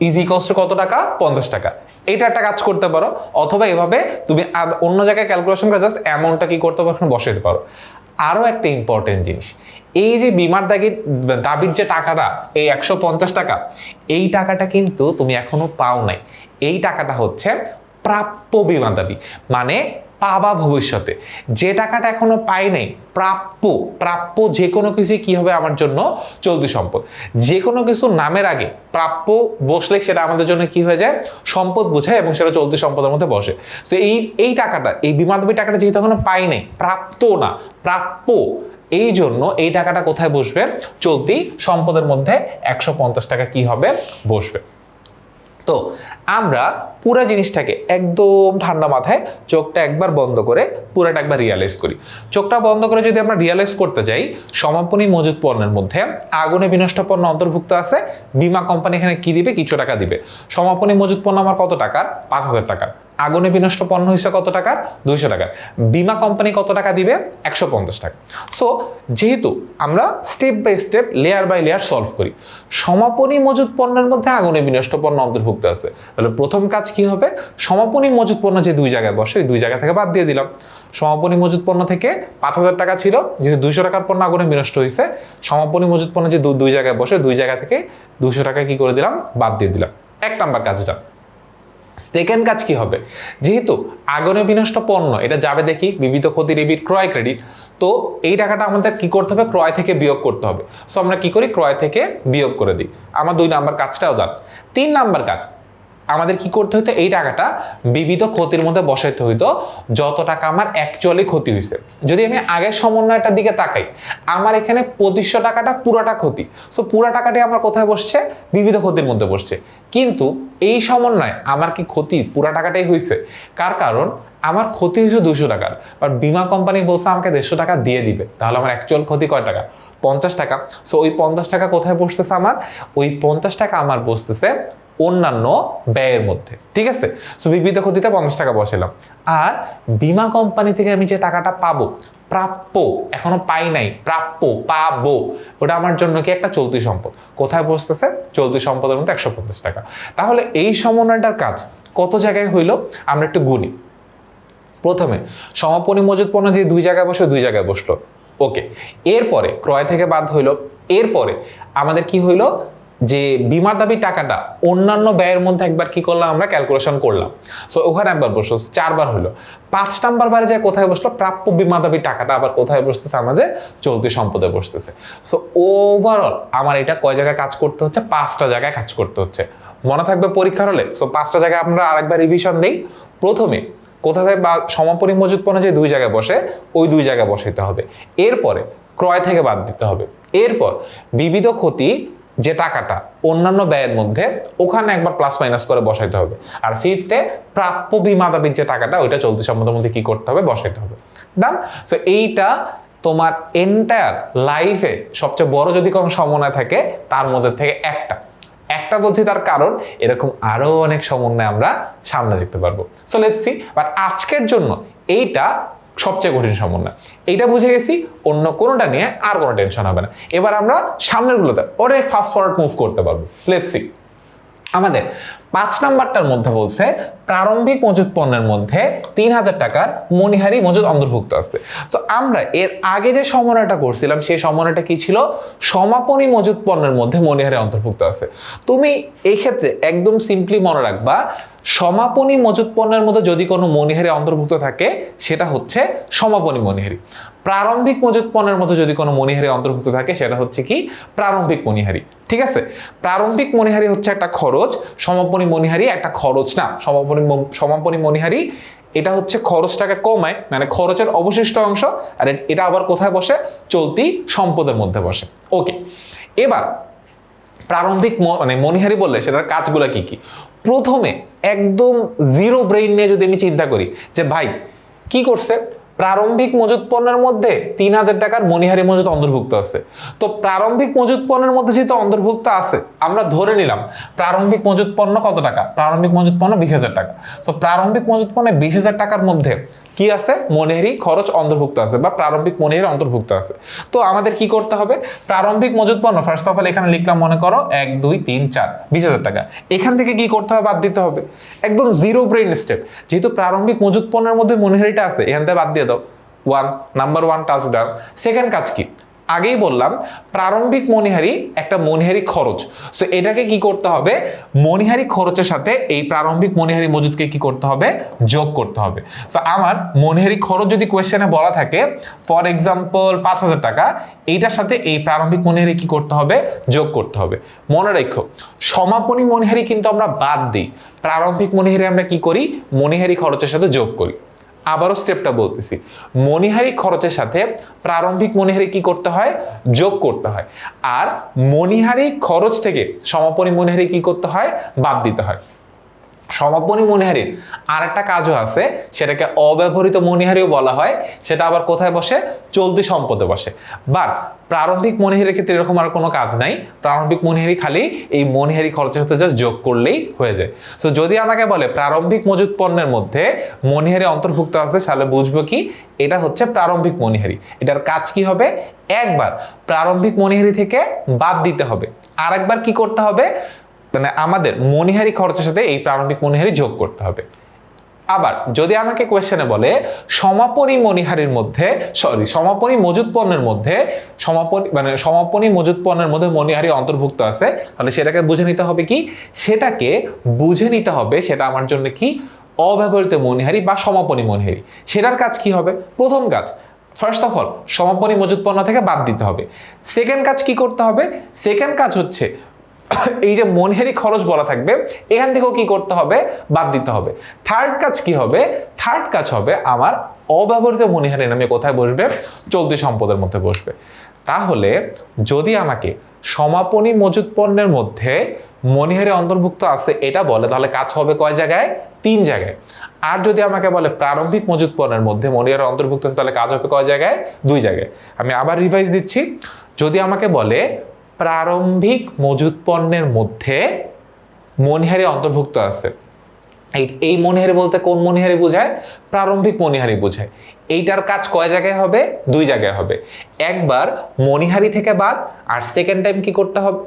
ইজ ইকুয়ালস টু কত টাকা, 50 টাকা। এইটা একটা কাজ করতে পারো, অথবা এভাবে তুমি অন্য জায়গায় ক্যালকুলেশন করে জাস্ট অ্যামাউন্টটা কি করতে পারো, বসাইতে পারো। আরো একটা ইম্পর্টেন্ট জিনিস, এই যে বীমার দাবির যে টাকাটা, এই 150 টাকা, এই টাকাটা কিন্তু তুমি এখনো পাও নাই। এই টাকাটা হচ্ছে প্রাপ্য বীমা দাবি, মানে পাবা ভবিষ্যতে। যে টাকাটা এখনো পাই নাই, প্রাপ্য যে কোনো কিছু কি হবে আমার জন্য, চলতি সম্পদ। যে কোনো কিছু নামের আগে প্রাপ্য বসলে সেটা আমাদের জন্য কি হয়ে যায়, সম্পদ বোঝায়, এবং সেটা চলতি সম্পদের মধ্যে বসে। তো এই টাকাটা, এই বীমা দাবি টাকাটা যেহেতু এখনো পাই নাই, প্রাপ্ত না, প্রাপ্য, এই জন্য এই টাকাটা কোথায় বসবে, চলতি সম্পদের মধ্যে 150 টাকা কি হবে, বসবে। তো আমরা পুরো জিনিসটাকে একদম ঠান্ডা মাথায় চোখটা একবার বন্ধ করে পুরোটা একবার রিয়ালাইজ করি। চোখটা বন্ধ করে যদি আমরা রিয়ালাইজ করতে যাই, সমাপনী মজুত পণ্যের মধ্যে আগুনে বিনষ্ট পণ্য অন্তর্ভুক্ত আছে। বীমা কোম্পানি এখানে কি দিবে, কিছু টাকা দিবে। সমাপনী মজুত পণ্য আমার কত টাকার, 5000 টাকার। আগুনে বিনষ্ট পণ্য হয়েছে কত টাকার, 200 টাকার। বীমা কোম্পানি কত টাকা দিবে, 150 টাকা। সো যেহেতু আমরা step by step, layer by layer solve করি, সমাপনী মজুত পণ্যের মধ্যে আগুনে বিনষ্ট পণ্য অন্তর্ভুক্ত আছে, তাহলে প্রথম কাজ কি হবে, সমাপনী মজুত পণ্য যে দুই জায়গায় বসে, ওই দুই জায়গা থেকে বাদ দিয়ে দিলাম। সমাপনী মজুত পণ্য থেকে 5000 টাকা ছিল, যেহেতু 200 টাকার পণ্য আগুনে বিনষ্ট হয়েছে, সমাপনী মজুত পণ্য যে দুই জায়গায় বসে, দুই জায়গা থেকে 200 টাকা কি করে দিলাম, বাদ দিয়ে দিলাম। 1 নাম্বার কাজটা। সেকেন্ড কাজ কি হবে, যেহেতু আগুনে বিনষ্ট পণ্য এটা যাবে দেখি বিবিধ ক্ষতি রিবিট ক্রয় ক্রেডিট, তো এই টাকাটা আমাদের কি করতে হবে, ক্রয় থেকে বিয়োগ করতে হবে। সো আমরা কি করি, ক্রয় থেকে বিয়োগ করে দিই। আমার 2 নাম্বার কাজটাও দান। 3 নাম্বার কাজ, আমাদের কি করতে হইতো, এই টাকাটা বিবিধ ক্ষতির মধ্যে বসাইতে হইতো, যত টাকা আমার অ্যাকচুয়ালি ক্ষতি হয়েছে। যদি আমি আগের সমন্বয়টার দিকে তাকাই, আমার এখানে 2500 টাকাটা পুরাটা ক্ষতি, সো পুরা টাকাটি আমার কোথায় বসছে, বিবিধ ক্ষতির মধ্যে বসছে। কিন্তু এই সমন্বয় আমার কি ক্ষতি পুরা টাকাটাই হয়েছে, কারণ আমার ক্ষতি হয়েছে 200 টাকার, বাট বীমা কোম্পানি বলছে আমাকে 150 টাকা দিয়ে দিবে, তাহলে আমার অ্যাকচুয়াল ক্ষতি কয় টাকা, 50 টাকা। সো ওই 50 টাকা কোথায় বসতেছে আমার, ওই 50 টাকা আমার বসতেছে অন্যান্য ব্যয়ের মধ্যে, ঠিক আছে। সো বিবিধ ক্ষতিতে 50 টাকা বসালাম। আর বীমা কোম্পানি থেকে আমি যে টাকাটা পাবো, প্রাপ্য, এখনো পাই নাই, প্রাপ্য পাবো, ওটা আমার জন্য কি একটা চলতি সম্পদ, কোথায় বসতেছে, চলতি সম্পদের মধ্যে 150 টাকা। তাহলে এই সমন্বয়টার কাজ কত জায়গায় হইলো, আমরা একটু গুনি। প্রথমে সমাপনী মজুত পণ্য যে দুই জায়গায় বসে, দুই জায়গায় বসলো, ওকে। এরপরে ক্রয় থেকে বাদ হইলো। এরপরে আমাদের কি হইলো, যে বীমার দাবি টাকাটা অন্যান্য ব্যয়ের মধ্যে একবার কি করলাম, আমরা ক্যালকুলেশন করলাম। সো ওখানে একবার বসলো, 4 বার হলো। 5 নাম্বার বারে যায় কোথায় বসলো, প্রাপ্য বীমা দাবি টাকাটা আবার কোথায় বসতেছে, আমাদের চলতি সম্পদে বসতেছে। সো ওভারঅল আমার এটা কয় জায়গায় কাজ করতে হচ্ছে, 5টা জায়গায় কাজ করতে হচ্ছে। মনে থাকবে পরীক্ষার হলে। সো 5টা জায়গায় আমরা আরেকবার রিভিশন দেই। প্রথমে কোথায় বা সমাপনী মজুত পণ্য যে দুই জায়গায় বসে, ওই দুই জায়গায় বসাইতে হবে। এরপরে ক্রয় থেকে বাদ দিতে হবে। এরপর বিবিধ ক্ষতি যে টাকাটা অন্যান্য ব্যয়ের মধ্যে ওখানে একবার প্লাস মাইনাস করে বসাইতে হবে। আর ফিফথে প্রাপ্য বীমা দাবির যে টাকাটা ওইটা চলতি সম্পদের মধ্যে কি করতে হবে, বসাইতে হবে। ডান। সো এইটা তোমার এন্টায়ার লাইফে সবচেয়ে বড় যদি কোনো সমন্বয় থাকে তার মধ্যে থেকে একটা বলছি, তার কারণ এরকম আরো অনেক সমন্বয় আমরা সামনে দেখতে পারবো। So let's see. বাট আজকের জন্য এইটা সবচেয়ে কঠিন সমন্বয়, এইটা বুঝে গেছি। অন্য কোনোটা নিয়ে আর কোনো টেনশন হবে না। এবার আমরা সামনের গুলোতে অনেক ফাস্ট ফরওয়ার্ড মুভ করতে পারবো। Let's see. আমাদের 5 নাম্বারটার মধ্যে বলছে প্রারম্ভিক মজুত পণ্যের মধ্যে 3000 টাকার মণিহারি মজুদ অন্তর্ভুক্ত আছে। তো আমরা এর আগে যে সমন্বয়টা করছিলাম সেই সমন্বয়টা কি ছিল, সমাপনী মজুত পণ্যের মধ্যে মণিহারি অন্তর্ভুক্ত আছে। তুমি এই ক্ষেত্রে একদম সিম্পলি মনে রাখবা, সমাপনী মজুত পণ্যের মধ্যে যদি কোনো মণিহারি অন্তর্ভুক্ত থাকে সেটা হচ্ছে সমাপনী মণিহারি। প্রারম্ভিক মজুত পণ্যের মধ্যে যদি কোনো মণিহারি অন্তর্ভুক্ত থাকে সেটা হচ্ছে কি, প্রারম্ভিক মণিহারি। ঠিক আছে, প্রারম্ভিক মণিহারি হচ্ছে একটা খরচ, সমাপনী মণিহারি একটা খরচ না। সমাপনী মণিহারি এটা হচ্ছে খরচটাকে কমায়, মানে খরচের অবশিষ্ট অংশ, আর এটা আবার কোথায় বসে, চলতি সম্পদের মধ্যে বসে। ওকে, এবার প্রারম্ভিক মানে মণিহারি বললে সেটার কাজগুলো কি কি। প্রথমে একদম জিরো ব্রেইন নিয়ে যদি আমি চিন্তা করি যে ভাই কি করছে, প্রারম্ভিক মজুত পণ্যের মধ্যে 3000 টাকার মণিহারি মজুদ অন্তর্ভুক্ত আছে। তো প্রারম্ভিক মজুত পণ্যের মধ্যে যেহেতু অন্তর্ভুক্ত আছে, আমরা ধরে নিলাম প্রারম্ভিক মজুত পণ্য কত টাকা, প্রারম্ভিক মজুত পণ্য 20,000 টাকা। তো প্রারম্ভিক মজুত পণ্যে 20,000 টাকার মধ্যে কি আছে, মণিহারি খরচ অন্তর্ভুক্ত আছে বা প্রারম্ভিক মণিহারি অন্তর্ভুক্ত আছে। তো আমাদের কি করতে হবে, প্রারম্ভিক মজুত পণ্য ফার্স্ট অফ অল এখানে লিখলাম, মনে করো 1 2 3 4 20,000 টাকা। এখান থেকে কি করতে হবে, বাদ দিতে হবে। একদম জিরো ব্রেইন স্টেপ, যেহেতু প্রারম্ভিক মজুত পণ্যের মধ্যে মণিহারিটা আছে, এখান থেকে বাদ দিয়ে দাও। নাম্বার 1 টাচ ডান। সেকেন্ড কাজ কি, আগেই বললাম প্রারম্ভিক মণিহারি একটা মণিহারি খরচ। সো এটাকে কি করতে হবে, মণিহারি খরচের সাথে এই প্রারম্ভিক মণিহারি মজুদকে কি করতে হবে, যোগ করতে হবে। সো আমার মণিহারি খরচ যদি কোয়েশ্চেনে বলা থাকে ফর এক্সাম্পল 5,000 টাকা, এইটার সাথে এই প্রারম্ভিক মণিহারি কি করতে হবে, যোগ করতে হবে। মনে রাখো সমাপনী মণিহারি কিন্তু আমরা বাদ দিই, প্রারম্ভিক মণিহারি আমরা কি করি, মণিহারি খরচের সাথে যোগ করি। আবারও স্টেপটা বলতেছি, মণিহারি খরচের সাথে প্রারম্ভিক মণিহারি কি করতে হয়, যোগ করতে হয়। আর মণিহারি খরচ থেকে সমাপনী মণিহারি কি করতে হয়, বাদ দিতে হয়। সমাপনী মণিহারির আরেকটা কাজও আছে, সেটাকে অব্যবহৃত মণিহারিও বলা হয়। সেটা আবার কোথায় বসে, চলতি সম্পদে বসে। বাট প্রারম্ভিক মণিহারির ক্ষেত্রে এরকম আর কোনো কাজ নাই। প্রারম্ভিক মণিহারি খালি এই মণিহারি খরচের সাথে জাস্ট যোগ করলেই হয়ে যায়। সো যদি আমাকে বলে প্রারম্ভিক মজুত পণ্যের মধ্যে মণিহারি অন্তর্ভুক্ত আছে, তাহলে বুঝবো কি, এটা হচ্ছে প্রারম্ভিক মণিহারি। এটার কাজ কি হবে, একবার প্রারম্ভিক মণিহারি থেকে বাদ দিতে হবে, আর একবার কি করতে হবে, মানে আমাদের মণিহারি খরচের সাথে এই প্রারম্ভিক মণিহারি যোগ করতে হবে। আবার যদি আমাকে কোয়েশ্চেনে বলে সমাপনী মণিহারির মধ্যে সমাপনী মজুত পণ্যের মধ্যে সমাপনী মজুত পণ্যের মধ্যে মণিহারি অন্তর্ভুক্ত আছে, তাহলে সেটাকে বুঝে নিতে হবে কি, সেটা আমার জন্য কি, অব্যবহৃত মণিহারি বা সমাপনী মণিহারি। সেটার কাজ কি হবে, প্রথম কাজ ফার্স্ট অফ অল সমাপনী মজুত পণ্য থেকে বাদ দিতে হবে। সেকেন্ড কাজ কি করতে হবে, সেকেন্ড কাজ হচ্ছে এই যে মণিহারি খরচ বলা থাকবে এখান থেকেও কি করতে হবে, বাদ দিতে হবে। থার্ড কাজ কি হবে, থার্ড কাজ হবে আমার অব্যবহৃত মণিহারি নামে কোথায় বসবে, চলতি সম্পদের মধ্যে বসবে। তাহলে যদি আমাকে সমাপনী মজুত পণ্যের মধ্যে মণিহারি অন্তর্ভুক্ত আছে এটা বলে, তাহলে কাজ হবে কয় জায়গায়, 3 জায়গায়। আর যদি আমাকে বলে প্রারম্ভিক মজুত পণ্যের মধ্যে মণিহারি অন্তর্ভুক্ত আছে, তাহলে কাজ হবে কয় জায়গায়, 2 জায়গায়। আমি আবার রিভাইজ দিচ্ছি, যদি আমাকে বলে প্রারম্ভিক মজুত পণ্যের মধ্যে মণিহারি অন্তর্ভুক্ত আছে, এই মণিহারি বলতে কোন মণিহারি বোঝায়, প্রারম্ভিক মণিহারি বোঝায়। এইটার কাজ কয় জায়গায় হবে, 2 জায়গায় হবে। একবার মণিহারি থেকে বাদ, আর সেকেন্ড টাইম কি করতে হবে,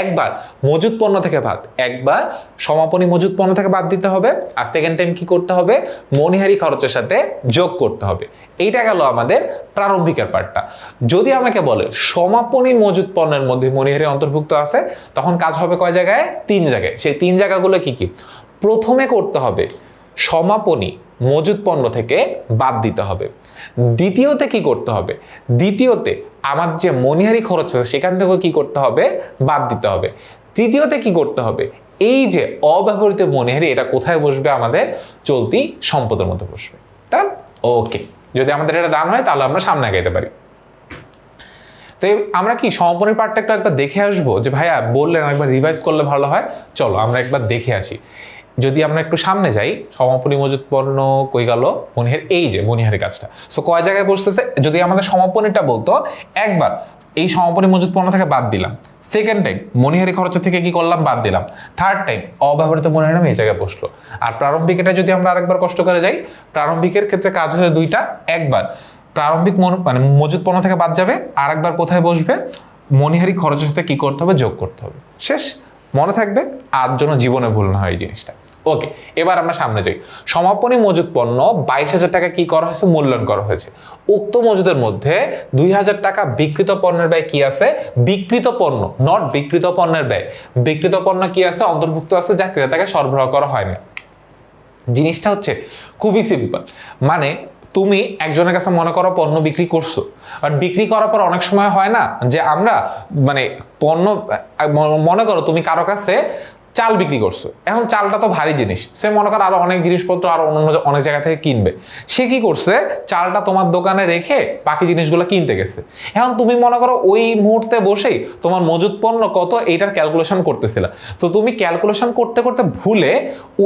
একবার মজুত পণ্য থেকে বাদ, একবার সমাপনী মজুত পণ্য থেকে বাদ দিতে হবে, আর সেকেন্ড টাইম কি করতে হবে, মণিহারি খরচের সাথে যোগ করতে হবে। এইটা গেল আমাদের প্রারম্ভিকের পার্টটা। যদি আমাকে বলে সমাপনী মজুত পণ্যের মধ্যে মণিহারি অন্তর্ভুক্ত আছে, তখন কাজ হবে কয় জায়গায়, 3 জায়গায়। সেই 3 জায়গাগুলো কি কি, প্রথমে করতে হবে সমাপনী মজুত পণ্য থেকে বাদ দিতে হবে। দ্বিতীয়তে কি করতে হবে, দ্বিতীয়তে আমার যে মণিহারি খরচ আছে সেখান থেকে কি করতে হবে, বাদ দিতে হবে। তৃতীয়তে কি করতে হবে, এই যে অব্যবহৃত মণিহারি এটা কোথায় বসবে, আমাদের চলতি সম্পদের মধ্যে বসবে। ওকে, যদি আমাদের এটা ডান হয় তাহলে আমরা সামনে আগাইতে পারি। তো আমরা কি সমাপনীর পার্টটা একবার দেখে আসবো, যে ভাইয়া বললেন একবার রিভাইজ করলে ভালো হয়, চলো আমরা একবার দেখে আসি। যদি আমরা একটু সামনে যাই, সমাপনী মজুত পণ্য কই গেল, মনিহারি, এই যে মনিহারি কাজটা। সো কয় জায়গায় বসতেছে, যদি আমাদের সমাপনীটা বলতো একবার এই সমাপনী মজুত পণ্য থেকে বাদ দিলাম, সেকেন্ড টাইম মনিহারি খরচ থেকে কি করলাম, বাদ দিলাম, থার্ড টাইম অব্যবহৃত মনিহারি নামে এই জায়গায় বসলো। আর প্রারম্ভিক এটা যদি আমরা আরেকবার কষ্ট করে যাই, প্রারম্ভিকের ক্ষেত্রে কাজ হচ্ছে দুইটা, একবার প্রারম্ভিক মানে মজুত পণ্য থেকে বাদ যাবে, আর একবার কোথায় বসবে, মনিহারি খরচের সাথে কি করতে হবে, যোগ করতে হবে। শেষ, মনে থাকবে, আর জন্য জীবনে ভুল না হয় এই জিনিসটা। ওকে, এবার আমরা সামনে যাই। সমাপনী মজুত পণ্য 22,000 টাকা কি করা হয়েছে, মূল্যায়ন করা হয়েছে। উক্ত মজুদের মধ্যে 2,000 টাকা বিকৃত পণ্যের ব্যয় কি আছে, বিকৃত পণ্য, নট বিকৃত পণ্যের ব্যয়, বিকৃত পণ্য কি আছে, অন্তর্ভুক্ত আছে, যা ক্রেতাকে সরবরাহ করা হয়নি। জিনিসটা হচ্ছে খুবই সিম্পল, মানে তুমি একজনের কাছে মনে করো পণ্য বিক্রি করছো, আর বিক্রি করার পর অনেক সময় হয় না যে আমরা মানে পণ্য, মনে করো তুমি কারো কাছে চাল বিক্রি করছো, এখন চালটা তো ভারী জিনিস, সে মনে করো আরো অনেক জিনিসপত্র আরো অন্য অনেক জায়গা থেকে কিনবে, সে কি করছে, চালটা তোমার দোকানে রেখে বাকি জিনিসগুলো কিনতে গেছে। এখন তুমি মনে করো ওই মুহূর্তে বসেই তোমার মজুত পণ্য কত এইটার ক্যালকুলেশন করতেছিল, তো তুমি ক্যালকুলেশন করতে করতে ভুলে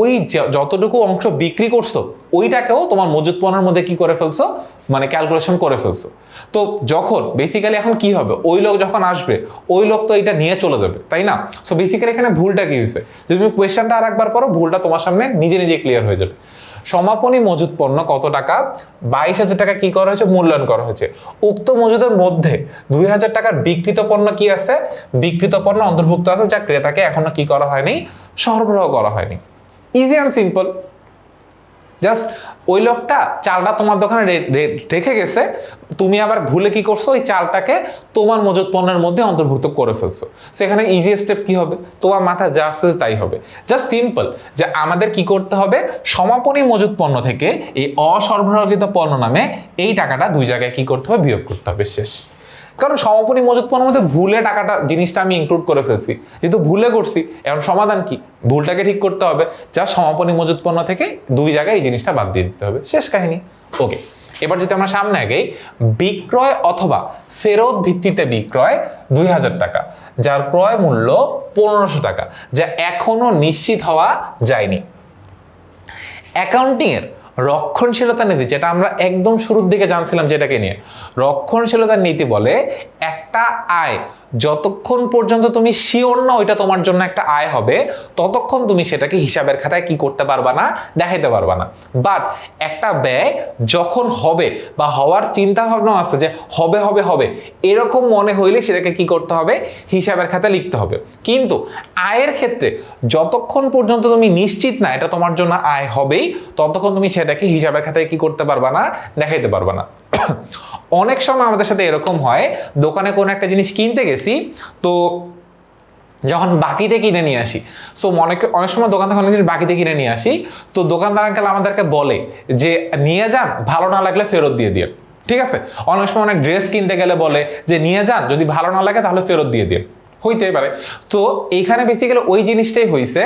ওই যতটুকু অংশ বিক্রি করছো ওইটাকেও তোমার মজুত পণ্যের মধ্যে কি করে ফেলছো, মানে ক্যালকুলেশন করে ফেলছো। তো যখন বেসিক্যালি এখন কি হবে, ওই লোক যখন আসবে ওই লোক তো এটা নিয়ে চলে যাবে, তাই না? সো বেসিক্যালি এখানে ভুলটা কি হয়েছে, যদি তুমি কোয়েশ্চেনটা আর একবার পড়ো, ভুলটা তোমার সামনে নিজে নিজে ক্লিয়ার হয়ে যাবে। সমাপনী মজুত পণ্য কত টাকা, 22,000 টাকা কি করা হয়েছে, মূল্যায়ন করা হয়েছে। উক্ত মজুদের মধ্যে 2,000 টাকার বিকৃত পণ্য কি আছে, বিকৃত পণ্য অন্তর্ভুক্ত আছে, যা ক্রেতাকে এখনো কি করা হয়নি, সরবরাহ করা হয়নি। Easy and simple. জাস্ট ওই লোকটা চালটা তোমার দোকানে রেখে গেছে, তুমি আবার ভুলে কি করছো, ওই চালটাকে তোমার মজুত পণ্যের মধ্যে অন্তর্ভুক্ত করে ফেলছো। সেখানে ইজি স্টেপ কি হবে, তোমার মাথায় যা আসছে তাই হবে। জাস্ট সিম্পল, যে আমাদের কি করতে হবে, সমাপনী মজুত পণ্য থেকে এই অসরবরাহকৃত পণ্য নামে এই টাকাটা দুই জায়গায় কি করতে হবে, বিয়োগ করতে হবে। শেষ। কারণ সমাপনী মজুত পণ্যের মধ্যে ভুলে টাকাটা জিনিসটা আমি ইনক্লুড করে ফেলছি, যেহেতু ভুলে করছি, এখন সমাধান কি, ভুলটাকে ঠিক করতে হবে, যা সমাপনী মজুত পণ্য থেকে দুই জায়গায় এই জিনিসটা বাদ দিয়ে দিতে হবে। শেষ কাহিনী। ওকে, এবার যদি আমরা সামনে আগেই, বিক্রয় অথবা ফেরত ভিত্তিতে বিক্রয় 2,000 টাকা, যার ক্রয় মূল্য 1,500 টাকা, যা এখনো নিশ্চিত হওয়া যায়নি। অ্যাকাউন্টিং এর রক্ষণশীলতা নীতি, যেটা আমরা একদম শুরুর দিকে জানছিলাম, যেটাকে নিয়ে রক্ষণশীলতার নীতি বলে, একটা আয় যতক্ষণ পর্যন্ত তুমি শিওর না ওইটা তোমার জন্য একটা আয় হবে, ততক্ষণ তুমি সেটাকে হিসাবের খাতায় কি করতে পারবা না, দেখাইতে পারবা না। বাট একটা ব্যয় যখন হবে বা হওয়ার চিন্তা ভাবনা আছে, যে হবে হবে হবে এরকম মনে হইলে সেটাকে কি করতে হবে, হিসাবের খাতায় লিখতে হবে। কিন্তু আয়ের ক্ষেত্রে যতক্ষণ পর্যন্ত তুমি নিশ্চিত না এটা তোমার জন্য আয় হবেই, ততক্ষণ তুমি সেটাকে হিসাবের খাতায় কি করতে পারবা না, দেখাইতে পারবা না। অনেক সময় আমাদের সাথে এরকম হয়, দোকানে কোনো একটা জিনিস কিনতে গেছি, তো যখন বাকিতে কিনে নিয়ে আসি, সো অনেক সময় দোকান থেকে অনেক জিনিস বাকিতে কিনে নিয়ে আসি, তো দোকানদার আঙ্কেল আমাদেরকে বলে যে নিয়ে যান, ভালো না লাগলে ফেরত দিয়ে দিয়ে। ঠিক আছে, অনেক সময় অনেক ড্রেস কিনতে গেলে বলে যে নিয়ে যান, যদি ভালো না লাগে তাহলে ফেরত দিয়ে দিয়ে, হইতেই পারে। তো এইখানে বেসিক্যালি ওই জিনিসটাই হয়েছে,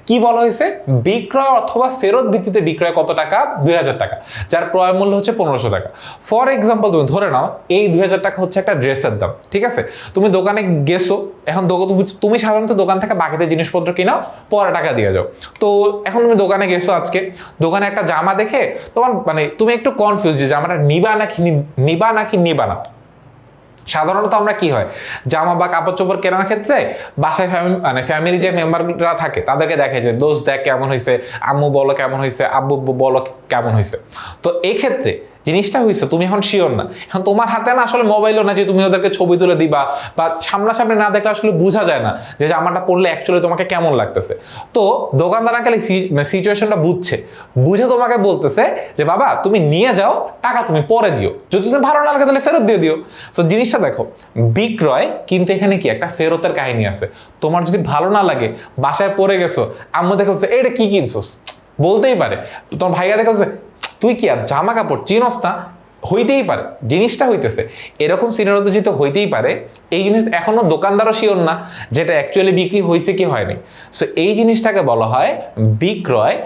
কি বলা হয়েছে, বিক্রয় অথবা ফেরত ভিত্তিতে বিক্রয় কত টাকা, 2,000 টাকা, যার ক্রয় মূল্য হচ্ছে 1,500 টাকা। ফর এক্সাম্পল তুমি ধরে নাও এই 2,000 টাকা হচ্ছে একটা ড্রেসের দাম, ঠিক আছে? তুমি দোকানে গেছো, এখন তুমি সাধারণত দোকান থেকে বাকিতে জিনিসপত্র কিনাও, পরে টাকা দিয়ে যাও। তো এখন তুমি দোকানে গেছো, আজকে দোকানে একটা জামা দেখে তোমার মানে তুমি একটু কনফিউজ যে জামাটা নিবা নাকি নিবা না। সাধারণত আমরা কি হয়, জামা বা কাপড় চোপড় কেনার ক্ষেত্রে বাসায় ফ্যামিলি যে মেম্বাররা থাকে তাদেরকে দেখে যে দোস্ত দেখ কেমন হয়েছে, আম্মু বলো কেমন হয়েছে, আব্বু বলো কেমন হয়েছে। তো এই ক্ষেত্রে জিনিসটা হয়েছে তুমি এখন শিওর না, এখন তোমার হাতে না আসলে মোবাইলও না যে তুমি ওদেরকে ছবি তুলে দিবা, বা সামনাসামনি না দেখলে আসলে বোঝা যায় না যে জামাটা পরলে অ্যাকচুয়ালি তোমাকে কেমন লাগতেছে। তো দোকানদার আঙ্কেল সিচুয়েশনটা বুঝে তোমাকে বলতেছে যে বাবা তুমি নিয়ে যাও, টাকা তুমি পরে দিও, যদি তুমি ভালো না লাগে তাহলে ফেরত দিয়ে দিও। তো জিনিসটা দেখো, বিক্রয় কিন্তু এখানে কি একটা ফেরতের কাহিনী আছে। তোমার যদি ভালো না লাগে, বাসায় পরে গেছো, আম্মু দেখে বলছে এটা কি কিনছোস, বলতেই পারে। তোমার ভাইয়া দেখে বলছে তুই কি আর জামা কাপড় চিনস না, হইতেই পারে। জিনিসটা হইতেছে এরকম সিনারিওতে যেতে হইতেই পারে, এই জিনিস এখনো দোকানদারও শিওর না যেটা অ্যাকচুয়ালি বিক্রি হয়েছে কি হয়নি। সো এই জিনিসটাকে বলা হয় বিক্রয়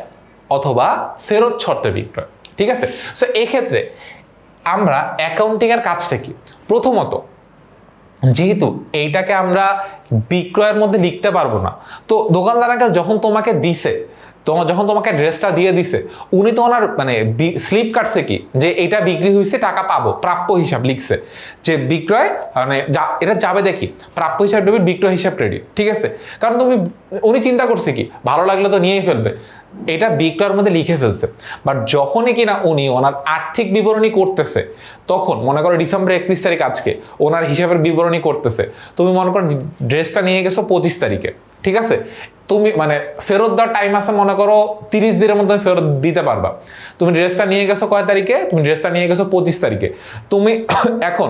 অথবা ফেরত শর্তে বিক্রয়, ঠিক আছে? সো এই ক্ষেত্রে আমরা অ্যাকাউন্টিং এর কাজটা কি, প্রথমত যেহেতু এইটাকে আমরা বিক্রয়ের মধ্যে লিখতে পারবো না, তো দোকানদার আঙ্কেল যখন তোমাকে দিছে, যখন তোমাকে ড্রেসটা দিয়ে দিছে, উনি তো ওনার মানে স্লিপ কাটছে কি যে এটা বিক্রি হয়েছে, টাকা পাবো, প্রাপ্য হিসাব লিখছে যে বিক্রয় মানে এটা যাবে দেখি প্রাপ্য হিসাব ডেবিট, বিক্রয় হিসাব ক্রেডিট, ঠিক আছে। কারণ উনি চিন্তা করছে কি ভালো লাগলে তো নিয়েই ফেলবে, এটা বিক্রয়ের মধ্যে লিখে ফেলছে। বাট যখনই কিনা উনি ওনার আর্থিক বিবরণী করতেছে, তখন মনে করো ডিসেম্বর 31 তারিখ আজকে ওনার হিসাবের বিবরণী করতেছে, তুমি মনে করো ড্রেসটা নিয়ে গেছো 25 তারিখে, ঠিক আছে, তুমি মানে ফেরত দেওয়ার টাইম আছে মনে করো 30 দিনের মধ্যে ফেরত দিতে পারবা। তুমি ড্রেসটা নিয়ে গেছো কয় তারিখে? তুমি ড্রেসটা নিয়ে গেছো 25 তারিখে। তুমি এখন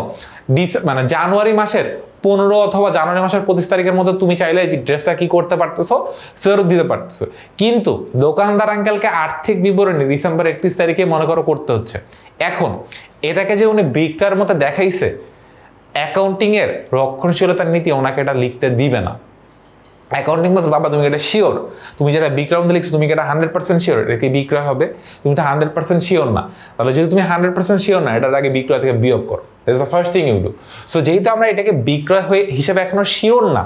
মানে জানুয়ারি মাসের 15 অথবা জানুয়ারি মাসের 25 তারিখের মধ্যে তুমি চাইলে ড্রেসটা কি করতে পারতেছো, ফেরত দিতে পারতেছো। কিন্তু দোকানদার আঙ্কেলকে আর্থিক বিবরণী ডিসেম্বর 31 তারিখে মনে করো করতে হচ্ছে। এখন এটাকে যে উনি বিক্রয়ের মতো দেখাইছে, অ্যাকাউন্টিং এর রক্ষণশীলতার নীতি ওনাকে এটা লিখতে দিবে না। অ্যাকাউন্টিং বলছে বাবা তুমি এটা শিওর, তুমি যেটা বিক্রয় মধ্যে লিখছো তুমি কি এটা 100% শিওর এটা কি বিক্রয় হবে? তুমি তো 100% শিওর না। তাহলে যদি তুমি 100% শিওর না, এটার আগে বিক্রয় থেকে বিয়োগ করো। That's the first thing you do. So যেহেতু আমরা এটাকে বিক্রয় হয়ে হিসেবে এখনো শিওর না,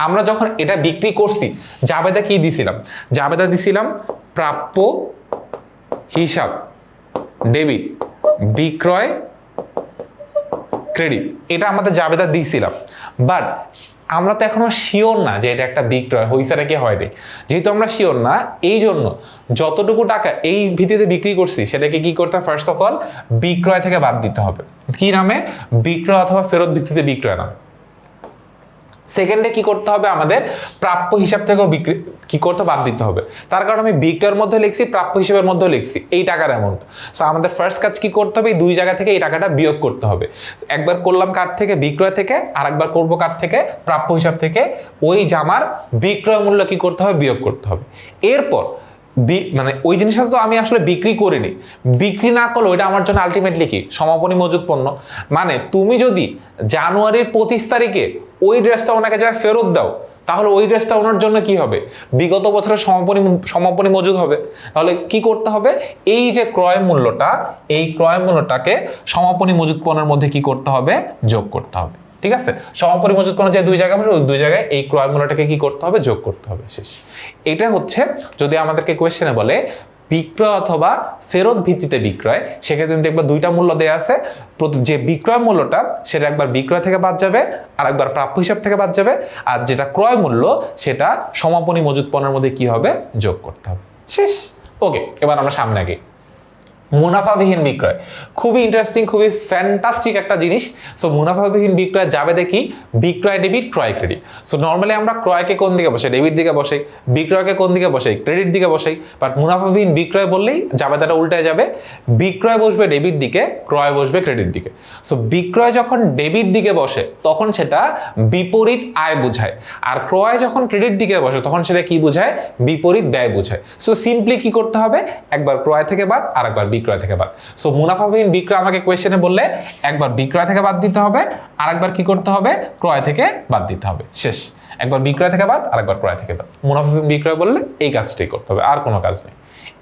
আমরা যখন এটা বিক্রি করছি, জাবেদা কি দিছিলাম? জাবেদা দিছিলাম প্রাপ্য হিসাব ডেবিট, বিক্রয় ক্রেডিট, এটা আমাদের জাবেদা দিছিলাম। বাট আমরা তো এখনো শিওর না যে এটা একটা বিক্রয় হয়েছে নাকি হয়নি। যেহেতু আমরা শিওর না, এই জন্য যতটুকু টাকা এই ভিত্তিতে বিক্রি করছি সেটাকে কি করতে হবে? ফার্স্ট অফ অল বিক্রয় থেকে বাদ দিতে হবে। কি নামে? বিক্রয় অথবা ফেরত ভিত্তিতে বিক্রয় নামে। সেকেন্ডে কি করতে হবে? আমাদের প্রাপ্য হিসাব থেকেও বিক্রি কি করতে বাদ দিতে হবে। তার কারণ আমি বিক্রয়ের মধ্যে লিখছি, প্রাপ্য হিসাবের মধ্যে লিখছি এই টাকার অ্যামাউন্ট। সো আমাদের ফার্স্ট কাজ কি করতে হবে? এই দুই জায়গা থেকে এই টাকাটা বিয়োগ করতে হবে। একবার করলাম কার থেকে? বিক্রয় থেকে। আর একবার করবো কার থেকে? প্রাপ্য হিসাব থেকে। ওই জামার বিক্রয় মূল্য কি করতে হবে? বিয়োগ করতে হবে। এরপর মানে ওই জিনিসটা তো আমি আসলে বিক্রি করিনি, বিক্রি না করলে ওইটা আমার জন্য আলটিমেটলি কি? সমাপনী মজুত পণ্য। মানে তুমি যদি জানুয়ারির 25 তারিখে ওই ড্রেসটা ওনাকে যা ফেরত দাও, তাহলে ওই ড্রেসটা ওনার জন্য কি হবে? বিগত বছরের সমাপনী মজুদ হবে। তাহলে কি করতে হবে? এই যে ক্রয় মূল্যটা, এই ক্রয় মূল্যটাকে সমাপনী মজুদ পণ্যের মধ্যে কি করতে হবে? যোগ করতে হবে। ঠিক আছে, সমাপনী মজুদ পণ্য যে দুই জায়গায় বসে, ওই দুই জায়গায় এই ক্রয় মূল্যটাকে কি করতে হবে? যোগ করতে হবে। শেষ। এটা হচ্ছে যদি আমাদেরকে কোয়েশ্চেনে বলে বিক্রয় অথবা ফেরত ভিত্তিতে বিক্রয়, সেক্ষেত্রে কিন্তু একবার দুইটা মূল্য দেওয়া আছে। যে বিক্রয় মূল্যটা সেটা একবার বিক্রয় থেকে বাদ যাবে, আর একবার প্রাপ্য হিসাব থেকে বাদ যাবে। আর যেটা ক্রয় মূল্য সেটা সমাপনী মজুদ পণ্যের মধ্যে কি হবে? যোগ করতে হবে। শেষ। ওকে, এবার আমরা সামনে আগে মুনাফাবিহীন বিক্রয়, খুবই ইন্টারেস্টিং, খুবই ফ্যান্টাস্টিক একটা জিনিস। সো মুনাফাবিহীন বিক্রয় যাবে দেখি বিক্রয় ডেবিট, ক্রয় ক্রেডিট। সো নর্মালি আমরা ক্রয়কে কোন দিকে বসাই? ডেবিট দিকে বসাই। বিক্রয়কে কোন দিকে বসাই? ক্রেডিট দিকে বসাই। বাট মুনাফাবিহীন বিক্রয় বললেই জাবেদাটা উল্টায় যাবে। বিক্রয় বসবে ডেবিট দিকে, ক্রয় বসবে ক্রেডিট দিকে। সো বিক্রয় যখন ডেবিট দিকে বসে তখন সেটা বিপরীত আয় বোঝায়, আর ক্রয় যখন ক্রেডিট দিকে বসে তখন সেটা কি বোঝায়? বিপরীত ব্যয় বোঝায়। সো সিম্পলি কি করতে হবে? একবার ক্রয় থেকে বাদ, আর একবার বিক্রয় থেকে বাদ। সো মুনাফাবিহীন বিক্রয় আমাকে কোয়েশ্চেনে বললে একবার বিক্রয় থেকে বাদ দিতে হবে, আর একবার কি করতে হবে? ক্রয় থেকে বাদ দিতে হবে। শেষ। একবার বিক্রয় থেকে বাদ, আর একবার ক্রয় থেকে বাদ। মুনাফাবিহীন বিক্রয় বললে এই কাজটাই করতে হবে, আর কোনো কাজ নেই।